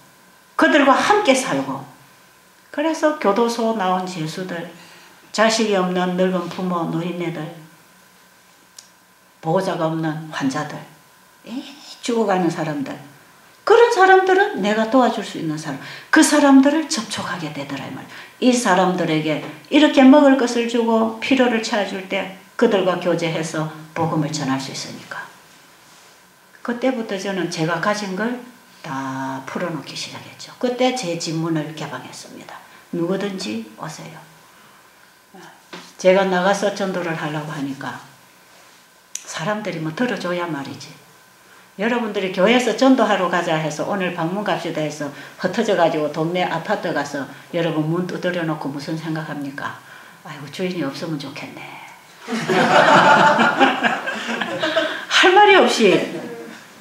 그들과 함께 살고 그래서 교도소 나온 죄수들 자식이 없는 늙은 부모 노인네들 보호자가 없는 환자들 죽어가는 사람들 그런 사람들은 내가 도와줄 수 있는 사람 그 사람들을 접촉하게 되더라 이 말이야. 이 사람들에게 이렇게 먹을 것을 주고 필요를 채워줄 때 그들과 교제해서 복음을 전할 수 있으니까 그때부터 저는 제가 가진 걸 다 풀어놓기 시작했죠. 그때 제 집문을 개방했습니다. 누구든지 오세요. 제가 나가서 전도를 하려고 하니까 사람들이 뭐 들어줘야 말이지. 여러분들이 교회에서 전도하러 가자 해서 오늘 방문 갑시다 해서 흩어져 가지고 동네 아파트 가서 여러분 문 두드려 놓고 무슨 생각합니까? 아이고 주인이 없으면 좋겠네. 할 말이 없이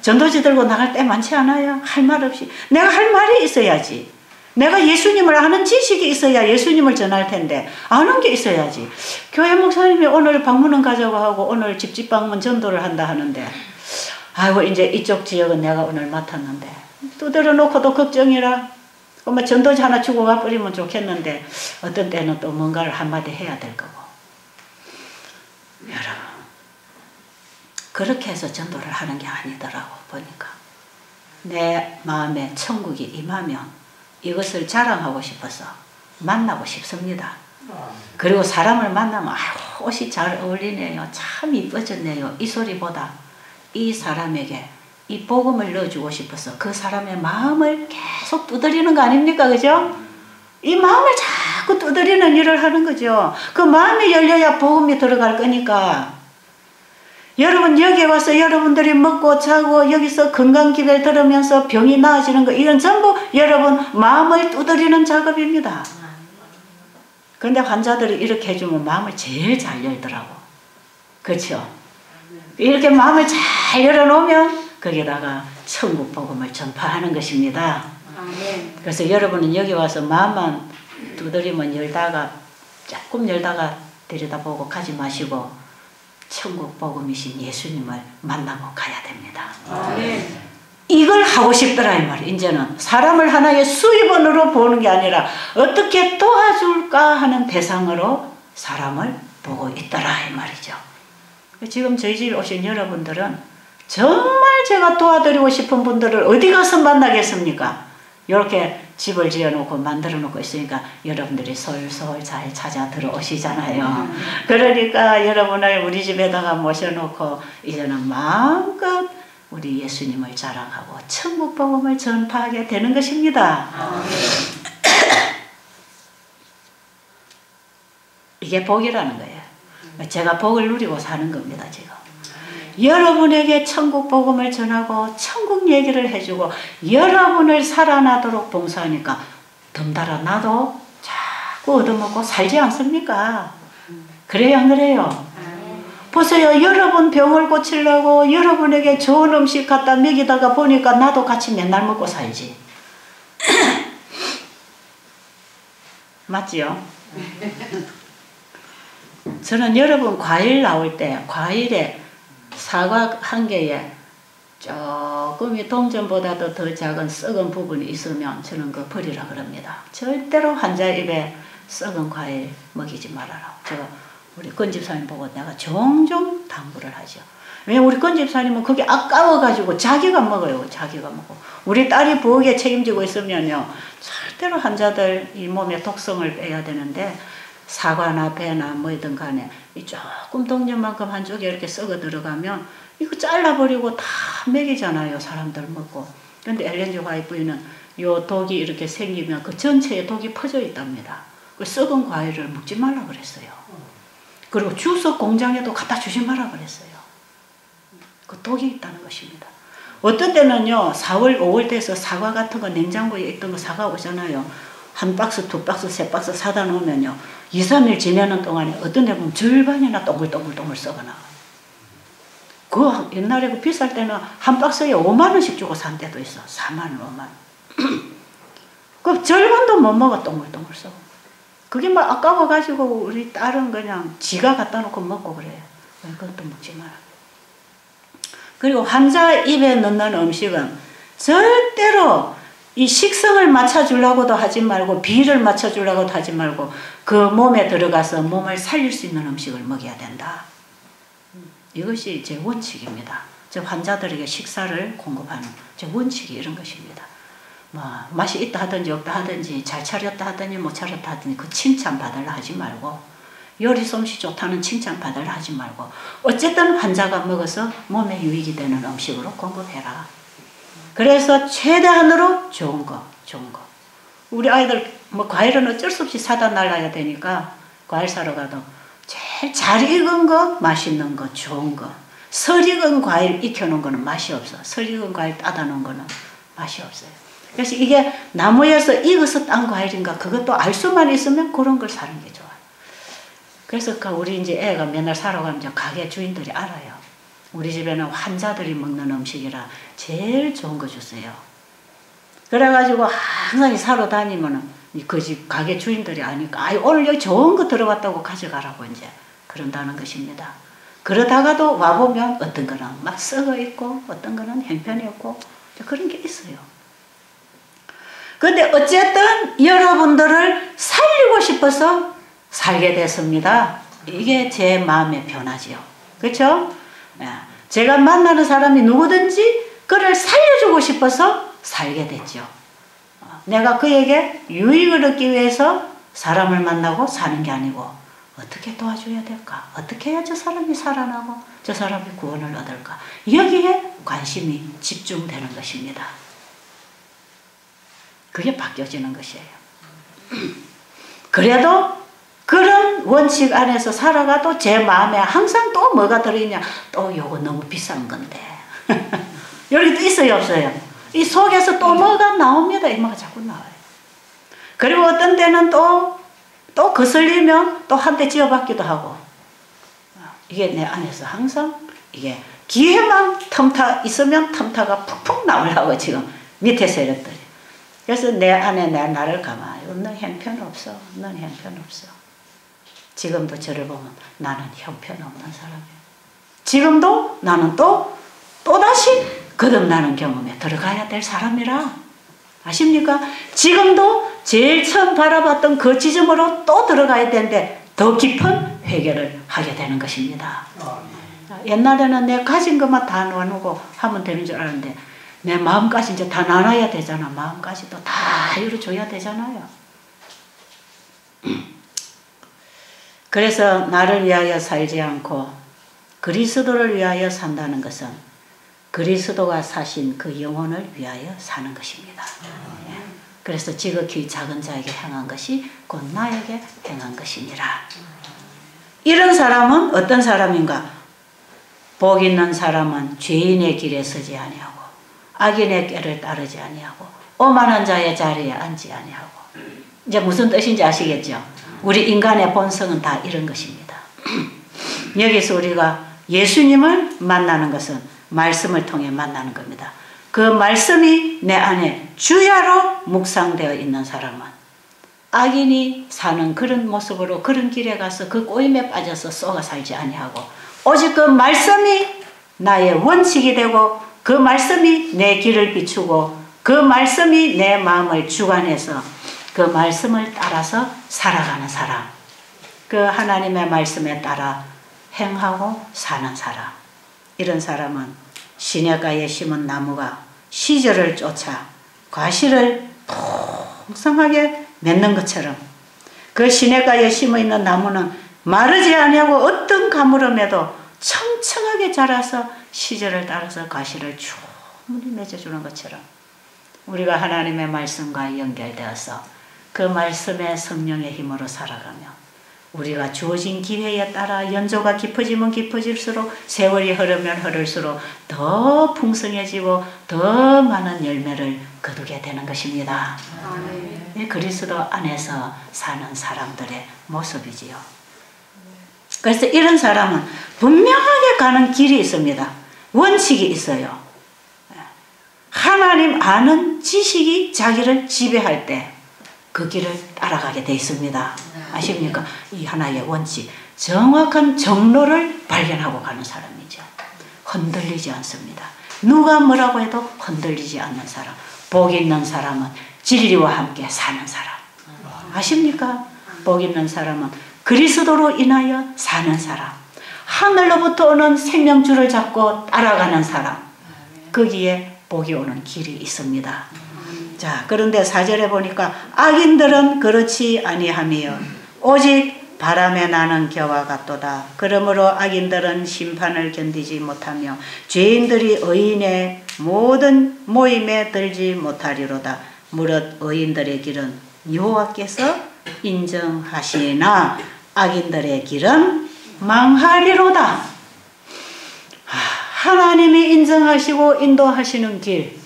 전도지 들고 나갈 때 많지 않아요? 할 말 없이 내가 할 말이 있어야지. 내가 예수님을 아는 지식이 있어야 예수님을 전할 텐데 아는 게 있어야지. 교회 목사님이 오늘 방문은 가자고 하고 오늘 집집 방문 전도를 한다 하는데 아이고 이제 이쪽 지역은 내가 오늘 맡았는데 두드려 놓고도 걱정이라 뭐 전도지 하나 주고 가버리면 좋겠는데 어떤 때는 또 뭔가를 한마디 해야 될 거고 여러분 그렇게 해서 전도를 하는 게 아니더라고 보니까 내 마음에 천국이 임하면 이것을 자랑하고 싶어서 만나고 싶습니다. 그리고 사람을 만나면 아이고 옷이 잘 어울리네요. 참 이뻐졌네요. 이 소리보다 이 사람에게 이 복음을 넣어주고 싶어서 그 사람의 마음을 계속 두드리는 거 아닙니까? 그죠? 이 마음을 자꾸 두드리는 일을 하는 거죠. 그 마음이 열려야 복음이 들어갈 거니까 여러분 여기 와서 여러분들이 먹고 자고 여기서 건강기별 들으면서 병이 나아지는 거 이건 전부 여러분 마음을 두드리는 작업입니다. 그런데 환자들이 이렇게 해주면 마음을 제일 잘 열더라고. 그렇죠? 이렇게 마음을 잘 열어놓으면 거기다가 천국 복음을 전파하는 것입니다. 그래서 여러분은 여기 와서 마음만 두드리면 열다가 조금 열다가 들여다보고 가지 마시고 천국 복음이신 예수님을 만나고 가야 됩니다. 이걸 하고 싶더라 이 말이에요. 이제는 사람을 하나의 수입원으로 보는 게 아니라 어떻게 도와줄까 하는 대상으로 사람을 보고 있더라 이 말이죠. 지금 저희 집에 오신 여러분들은 정말 제가 도와드리고 싶은 분들을 어디 가서 만나겠습니까? 이렇게 집을 지어놓고 만들어놓고 있으니까 여러분들이 솔솔 잘 찾아 들어오시잖아요. 그러니까 여러분을 우리 집에다가 모셔놓고 이제는 마음껏 우리 예수님을 자랑하고 천국 복음을 전파하게 되는 것입니다. 이게 복이라는 거예요. 제가 복을 누리고 사는 겁니다. 지금 여러분에게 천국 복음을 전하고 천국 얘기를 해주고 여러분을 살아나도록 봉사하니까 덤달아 나도 자꾸 얻어먹고 살지 않습니까? 그래요 안 그래요? 보세요. 여러분 병을 고치려고 여러분에게 좋은 음식 갖다 먹이다가 보니까 나도 같이 맨날 먹고 살지. 맞지요? 저는 여러분 과일 나올 때 과일에 사과 한 개에 조금이 동전보다도 더 작은 썩은 부분이 있으면 저는 그거 버리라 그럽니다. 절대로 환자 입에 썩은 과일 먹이지 말아라. 제가 우리 건집사님 보고 내가 종종 당부를 하죠. 왜냐면 우리 건집사님은 그게 아까워가지고 자기가 먹어요. 자기가 먹고. 우리 딸이 부엌에 책임지고 있으면요. 절대로 환자들 이 몸에 독성을 빼야 되는데 사과나 배나 뭐든 간에 이 조금 동전만큼 한쪽에 이렇게 썩어 들어가면 이거 잘라버리고 다 먹이잖아요. 사람들 먹고. 근데 엘렌 G 화이트는 요 독이 이렇게 생기면 그 전체에 독이 퍼져 있답니다. 그 썩은 과일을 먹지 말라 그랬어요. 그리고 주석 공장에도 갖다 주지 마라 그랬어요. 그 독이 있다는 것입니다. 어떤 때는요 4월 5월 돼서 사과 같은 거 냉장고에 있던 거 사과 오잖아요. 한 박스 두 박스 세 박스 사다 놓으면요 2, 3일 지내는 동안에 어떤 데 보면 절반이나 동글동글 썩어나와. 그 옛날에 그 비쌀 때는 한 박스에 5만 원씩 주고 산 데도 있어. 4만 원, 5만 원. 그 절반도 못 먹어, 동글동글 썩어. 그게 막 아까워가지고 우리 딸은 그냥 지가 갖다 놓고 먹고 그래요. 그것도 먹지 마라. 그리고 환자 입에 넣는 음식은 절대로 이 식성을 맞춰주려고도 하지 말고 비를 맞춰주려고도 하지 말고 그 몸에 들어가서 몸을 살릴 수 있는 음식을 먹여야 된다. 이것이 제 원칙입니다. 저 환자들에게 식사를 공급하는 제 원칙이 이런 것입니다. 뭐 맛이 있다 하든지 없다 하든지 잘 차렸다 하든지 못 차렸다 하든지 그 칭찬 받으려 하지 말고 요리 솜씨 좋다는 칭찬 받으려 하지 말고 어쨌든 환자가 먹어서 몸에 유익이 되는 음식으로 공급해라. 그래서 최대한으로 좋은 거. 우리 아이들 뭐 과일은 어쩔 수 없이 사다 날라야 되니까 과일 사러 가도 제일 잘 익은 거, 맛있는 거, 좋은 거. 설 익은 과일 익혀놓은 거는 맛이 없어. 설 익은 과일 따다 놓은 거는 맛이 없어요. 그래서 이게 나무에서 익어서 딴 과일인가 그것도 알 수만 있으면 그런 걸 사는 게 좋아요. 그래서 우리 이제 애가 맨날 사러 가면 이제 가게 주인들이 알아요. 우리 집에는 환자들이 먹는 음식이라 제일 좋은 거 주세요. 그래가지고 항상 사러 다니면은 그 집 가게 주인들이 아니까 오늘 여기 좋은 거 들어왔다고 가져가라고 이제 그런다는 것입니다. 그러다가도 와보면 어떤 거는 막 썩어 있고 어떤 거는 형편이 없고 그런 게 있어요. 근데 어쨌든 여러분들을 살리고 싶어서 살게 됐습니다. 이게 제 마음의 변화지요. 그렇죠? 제가 만나는 사람이 누구든지 그를 살려주고 싶어서 살게 됐죠. 내가 그에게 유익을 얻기 위해서 사람을 만나고 사는 게 아니고 어떻게 도와줘야 될까? 어떻게 해야 저 사람이 살아나고 저 사람이 구원을 얻을까? 여기에 관심이 집중되는 것입니다. 그게 바뀌어지는 것이에요. 그래도 그런 원칙 안에서 살아가도 제 마음에 항상 또 뭐가 들어있냐? 또 요거 너무 비싼 건데. 여기도 있어요, 없어요? 이 속에서 또 뭐가 나옵니다. 이 뭐가 자꾸 나와요. 그리고 어떤 때는 또 거슬리면 또 한 대 지어받기도 하고. 이게 내 안에서 항상 이게 기회만 틈타 있으면 틈타가 푹푹 나오려고 지금 밑에 세력들이. 그래서 내 안에 나를 가만히 넌 형편없어. 넌 형편없어. 지금도 저를 보면 나는 형편없는 사람이에요. 지금도 나는 또다시 거듭나는 경험에 들어가야 될 사람이라. 아십니까? 지금도 제일 처음 바라봤던 그 지점으로 또 들어가야 되는데 더 깊은 회개를 하게 되는 것입니다. 옛날에는 내 가진 것만 다 나누고 하면 되는 줄 알았는데 내 마음까지 이제 다 나눠야 되잖아. 마음까지도 다 이루어줘야 되잖아요. 그래서 나를 위하여 살지 않고 그리스도를 위하여 산다는 것은 그리스도가 사신 그 영혼을 위하여 사는 것입니다. 그래서 지극히 작은 자에게 행한 것이 곧 나에게 행한 것이니라. 이런 사람은 어떤 사람인가? 복 있는 사람은 죄인의 길에 서지 아니하고 악인의 꾀를 따르지 아니하고 오만한 자의 자리에 앉지 아니하고. 이제 무슨 뜻인지 아시겠죠? 우리 인간의 본성은 다 이런 것입니다. 여기서 우리가 예수님을 만나는 것은 말씀을 통해 만나는 겁니다. 그 말씀이 내 안에 주야로 묵상되어 있는 사람은 악인이 사는 그런 모습으로 그런 길에 가서 그 꼬임에 빠져서 쏘가 살지 아니하고 오직 그 말씀이 나의 원칙이 되고 그 말씀이 내 길을 비추고 그 말씀이 내 마음을 주관해서 그 말씀을 따라서 살아가는 사람, 그 하나님의 말씀에 따라 행하고 사는 사람. 이런 사람은 시냇가에 심은 나무가 시절을 쫓아 과실을 풍성하게 맺는 것처럼 그 시냇가에 심어 있는 나무는 마르지 아니하고 어떤 가물음에도 청청하게 자라서 시절을 따라서 과실을 충분히 맺어주는 것처럼 우리가 하나님의 말씀과 연결되어서 그 말씀의 성령의 힘으로 살아가며 우리가 주어진 기회에 따라 연조가 깊어지면 깊어질수록 세월이 흐르면 흐를수록 더 풍성해지고 더 많은 열매를 거두게 되는 것입니다. 그리스도 안에서 사는 사람들의 모습이지요. 그래서 이런 사람은 분명하게 가는 길이 있습니다. 원칙이 있어요. 하나님 아는 지식이 자기를 지배할 때 그 길을 따라가게 돼 있습니다. 아십니까? 이 하나의 원칙, 정확한 정로를 발견하고 가는 사람이죠. 흔들리지 않습니다. 누가 뭐라고 해도 흔들리지 않는 사람. 복 있는 사람은 진리와 함께 사는 사람. 아십니까? 복 있는 사람은 그리스도로 인하여 사는 사람. 하늘로부터 오는 생명줄을 잡고 따라가는 사람. 거기에 복이 오는 길이 있습니다. 자, 그런데 4절에 보니까 악인들은 그렇지 아니하며 오직 바람에 나는 겨와 같도다. 그러므로 악인들은 심판을 견디지 못하며 죄인들이 의인의 모든 모임에 들지 못하리로다. 무릇 의인들의 길은 여호와께서 인정하시나 악인들의 길은 망하리로다. 하나님이 인정하시고 인도하시는 길,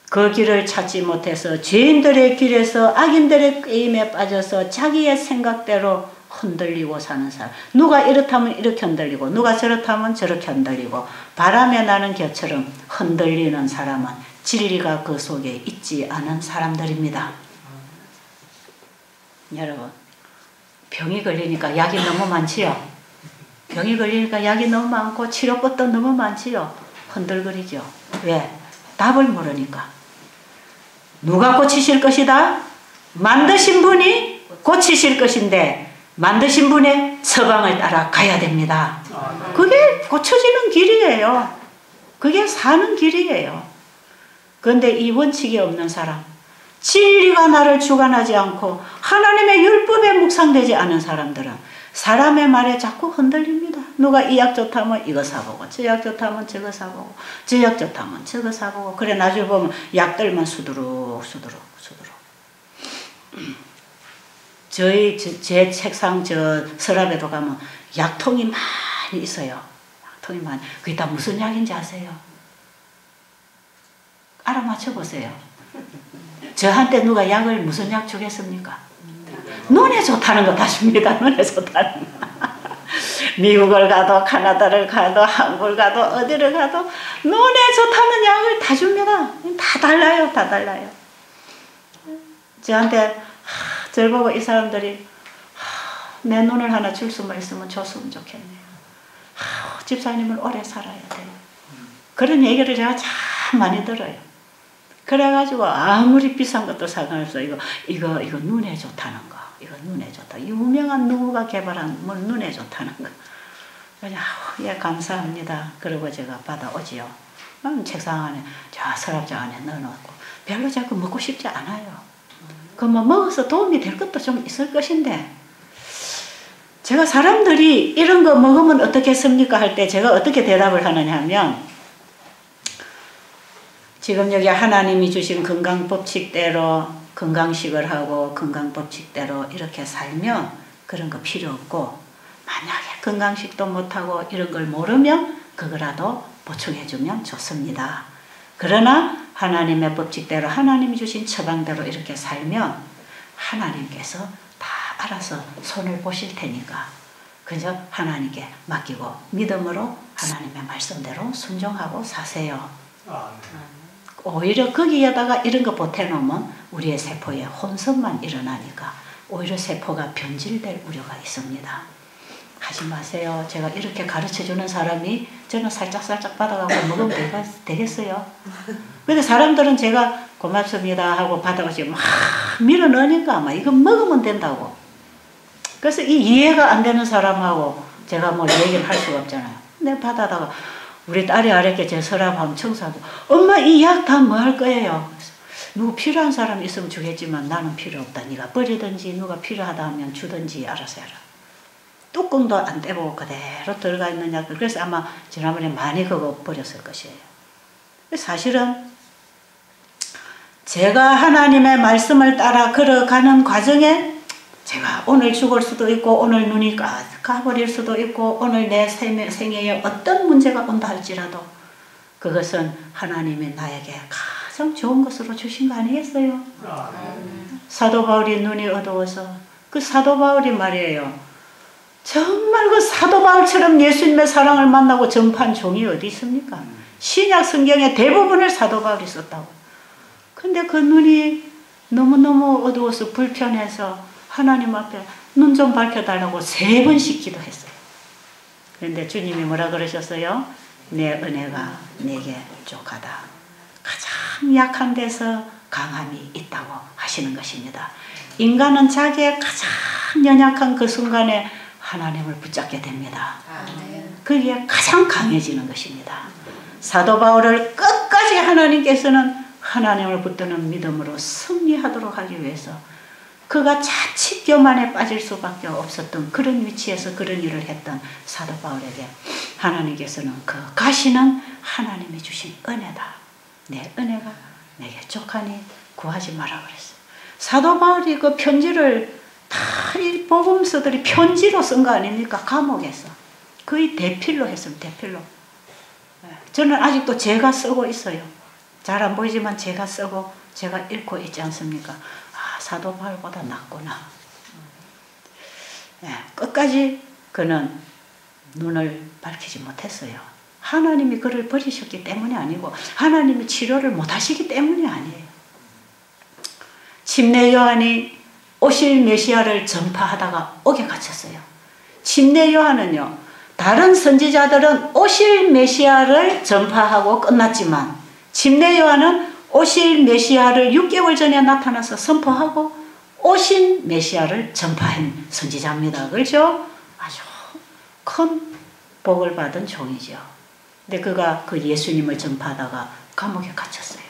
그 길을 찾지 못해서 죄인들의 길에서 악인들의 꾀임에 빠져서 자기의 생각대로 흔들리고 사는 사람. 누가 이렇다면 이렇게 흔들리고 누가 저렇다면 저렇게 흔들리고 바람에 나는 겨처럼 흔들리는 사람은 진리가 그 속에 있지 않은 사람들입니다. 여러분, 병이 걸리니까 약이 너무 많지요. 병이 걸리니까 약이 너무 많고 치료법도 너무 많지요. 흔들거리죠. 왜? 답을 모르니까. 누가 고치실 것이다? 만드신 분이 고치실 것인데 만드신 분의 처방을 따라 가야 됩니다. 그게 고쳐지는 길이에요. 그게 사는 길이에요. 그런데 이 원칙이 없는 사람, 진리가 나를 주관하지 않고 하나님의 율법에 묵상되지 않은 사람들은 사람의 말에 자꾸 흔들립니다. 누가 이 약 좋다면 이거 사보고 저 약 좋다면 저거 사보고 저 약 좋다면 저거 사보고 그래 나중에 보면 약들만 수두룩 제 책상 저 서랍에도 가면 약통이 많이 있어요. 약통이 많이. 그게 다 무슨 약인지 아세요? 알아맞혀 보세요. 저한테 누가 약을 무슨 약 주겠습니까? 눈에 좋다는 거 다 줍니다. 눈에 좋다는 거. 미국을 가도 카나다를 가도 한국을 가도 어디를 가도 눈에 좋다는 약을 다 줍니다. 다 달라요. 다 달라요. 저한테 저를 보고 이 사람들이 내 눈을 하나 줄 수만 있으면 줬으면 좋겠네요. 집사님은 오래 살아야 돼요. 그런 얘기를 제가 참 많이 들어요. 그래가지고 아무리 비싼 것도 상관없어. 이거 눈에 좋다는 거. 이거 눈에 좋다. 유명한 누구가 개발한 뭐 눈에 좋다는 거. 그냥 예 감사합니다. 그러고 제가 받아오지요. 책상 안에 저 서랍장 안에 넣어놓고 별로 자꾸 먹고 싶지 않아요. 그 뭐 먹어서 도움이 될 것도 좀 있을 것인데 제가 사람들이 이런 거 먹으면 어떻겠습니까 할 때 제가 어떻게 대답을 하느냐 하면 지금 여기 하나님이 주신 건강법칙대로 건강식을 하고 건강법칙대로 이렇게 살면 그런 거 필요 없고 만약에 건강식도 못하고 이런 걸 모르면 그거라도 보충해주면 좋습니다. 그러나 하나님의 법칙대로 하나님이 주신 처방대로 이렇게 살면 하나님께서 다 알아서 손을 보실 테니까 그저 하나님께 맡기고 믿음으로 하나님의 말씀대로 순종하고 사세요. 오히려 거기에다가 이런 거 보태놓으면 우리의 세포에 혼선만 일어나니까 오히려 세포가 변질될 우려가 있습니다. 하지 마세요. 제가 이렇게 가르쳐주는 사람이 저는 살짝살짝 받아가고 먹으면 되겠어요. 근데 사람들은 제가 고맙습니다 하고 받아가지고 막 밀어넣으니까 막 이거 먹으면 된다고. 그래서 이 이해가 안 되는 사람하고 제가 뭐 얘기를 할 수가 없잖아요. 근데 받아다가 우리 딸이 아랫게 제 서랍 한번 청소하고 엄마 이 약 다 뭐 할 거예요? 누구 필요한 사람 있으면 주겠지만 나는 필요 없다. 네가 버리든지 누가 필요하다 하면 주든지 알아서 해라. 뚜껑도 안 떼고 그대로 들어가 있는 약들. 그래서 아마 지난번에 많이 그거 버렸을 것이에요. 사실은 제가 하나님의 말씀을 따라 걸어가는 과정에 제가 오늘 죽을 수도 있고 오늘 눈이 가버릴 수도 있고 오늘 내 생애에 어떤 문제가 온다 할지라도 그것은 하나님이 나에게 가장 좋은 것으로 주신 거 아니겠어요? 사도 바울이 눈이 어두워서 그 사도 바울이 말이에요. 정말 그 사도 바울처럼 예수님의 사랑을 만나고 전파한 종이 어디 있습니까? 신약 성경의 대부분을 사도 바울이 썼다고. 근데 그 눈이 너무너무 어두워서 불편해서 하나님 앞에 눈 좀 밝혀달라고 3번씩 기도했어요. 그런데 주님이 뭐라 그러셨어요? 내 은혜가 내게 족하다. 가장 약한 데서 강함이 있다고 하시는 것입니다. 인간은 자기의 가장 연약한 그 순간에 하나님을 붙잡게 됩니다. 그게 가장 강해지는 것입니다. 사도 바울을 끝까지 하나님께서는 하나님을 붙드는 믿음으로 승리하도록 하기 위해서 그가 자칫 교만에 빠질 수밖에 없었던 그런 위치에서 그런 일을 했던 사도 바울에게 하나님께서는 그 가시는 하나님이 주신 은혜다. 내 은혜가 내게 족하니 구하지 마라 그랬어요. 사도 바울이 그 편지를 다 이 복음서들이 편지로 쓴 거 아닙니까? 감옥에서. 거의 대필로 했습니다. 대필로. 저는 아직도 제가 쓰고 있어요. 잘 안 보이지만 제가 쓰고 제가 읽고 있지 않습니까? 아, 사도 바울보다 낫구나. 끝까지 그는 눈을 밝히지 못했어요. 하나님이 그를 버리셨기 때문이 아니고 하나님이 치료를 못하시기 때문이 아니에요. 침례 요한이 오실 메시아를 전파하다가 옥에 갇혔어요. 침례 요한은요, 다른 선지자들은 오실 메시아를 전파하고 끝났지만 침례 요한은 오실 메시아를 6개월 전에 나타나서 선포하고 오신 메시아를 전파한 선지자입니다. 그렇죠? 아주 큰 복을 받은 종이죠. 근데 그가 그 예수님을 전파하다가 감옥에 갇혔어요.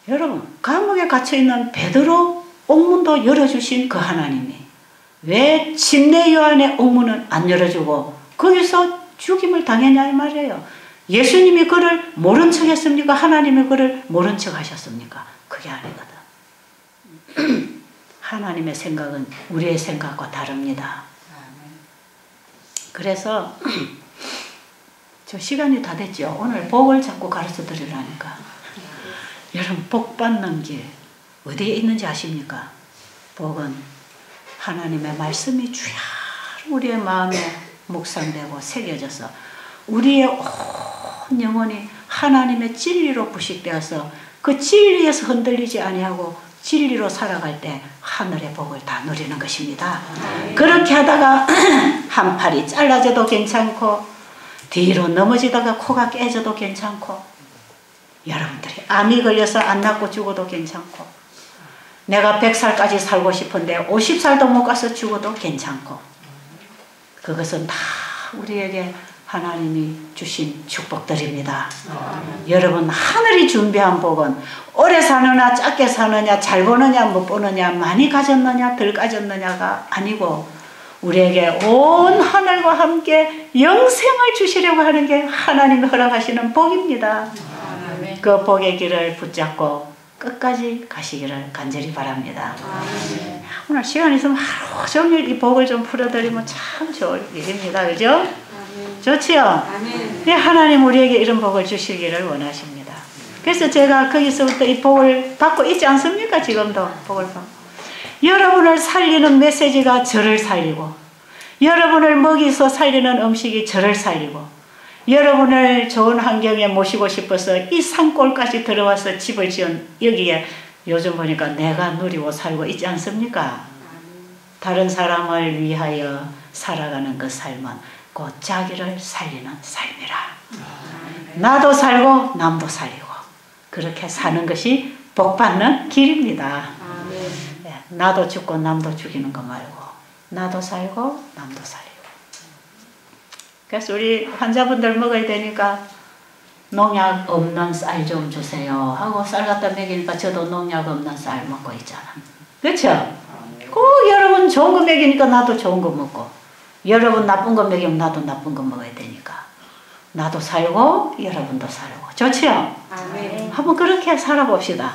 여러분, 감옥에 갇혀있는 베드로 옥문도 열어주신 그 하나님이 왜 침례 요한의 옥문은 안 열어주고 거기서 죽임을 당했냐 이 말이에요. 예수님이 그를 모른 척 했습니까? 하나님이 그를 모른 척 하셨습니까? 그게 아니거든. 하나님의 생각은 우리의 생각과 다릅니다. 그래서 저 시간이 다 됐죠. 오늘 복을 자꾸 가르쳐 드리려니까. 여러분, 복 받는 길 어디에 있는지 아십니까? 복은 하나님의 말씀이 주야 우리의 마음에 묵상되고 새겨져서 우리의 온 영혼이 하나님의 진리로 부식되어서 그 진리에서 흔들리지 아니하고 진리로 살아갈 때 하늘의 복을 다 누리는 것입니다. 그렇게 하다가 한 팔이 잘라져도 괜찮고 뒤로 넘어지다가 코가 깨져도 괜찮고 여러분들이 암이 걸려서 안 낫고 죽어도 괜찮고 내가 100살까지 살고 싶은데 50살도 못 가서 죽어도 괜찮고 그것은 다 우리에게 하나님이 주신 축복들입니다. 여러분, 하늘이 준비한 복은 오래 사느냐 짧게 사느냐 잘 보느냐 못 보느냐 많이 가졌느냐 덜 가졌느냐가 아니고 우리에게 온 하늘과 함께 영생을 주시려고 하는 게 하나님이 허락하시는 복입니다. 그 복의 길을 붙잡고 끝까지 가시기를 간절히 바랍니다. 오늘 시간 있으면 하루 종일 이 복을 좀 풀어드리면 참 좋을 일입니다. 그죠? 좋지요? 네, 하나님 우리에게 이런 복을 주시기를 원하십니다. 그래서 제가 거기서부터 이 복을 받고 있지 않습니까? 지금도 복을 받고. 여러분을 살리는 메시지가 저를 살리고 여러분을 먹이서 살리는 음식이 저를 살리고 여러분을 좋은 환경에 모시고 싶어서 이 산골까지 들어와서 집을 지은 여기에 요즘 보니까 내가 누리고 살고 있지 않습니까? 다른 사람을 위하여 살아가는 그 삶은 곧 자기를 살리는 삶이라. 나도 살고 남도 살리고 그렇게 사는 것이 복받는 길입니다. 나도 죽고 남도 죽이는 거 말고 나도 살고 남도 살리고. 그래서 우리 환자분들 먹어야 되니까 농약 없는 쌀 좀 주세요 하고 쌀 갖다 먹이니까 저도 농약 없는 쌀 먹고 있잖아. 그렇죠? 꼭 여러분 좋은 거 먹이니까 나도 좋은 거 먹고 여러분 나쁜 거 먹이면 나도 나쁜 거 먹어야 되니까 나도 살고 여러분도 살고. 좋지요? 아멘. 한번 그렇게 살아봅시다.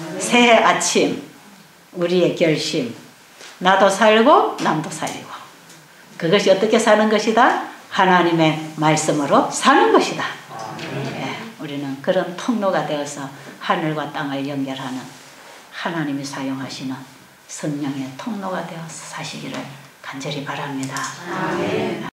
아멘. 새해 아침 우리의 결심 나도 살고 남도 살리고 그것이 어떻게 사는 것이다? 하나님의 말씀으로 사는 것이다. 네, 우리 우리는 그런 통로가 되어서 하늘과 땅을 연결하는 하나님이 사용하시는 성령의 통로가 되어서 사시기를 간절히 바랍니다. 아멘.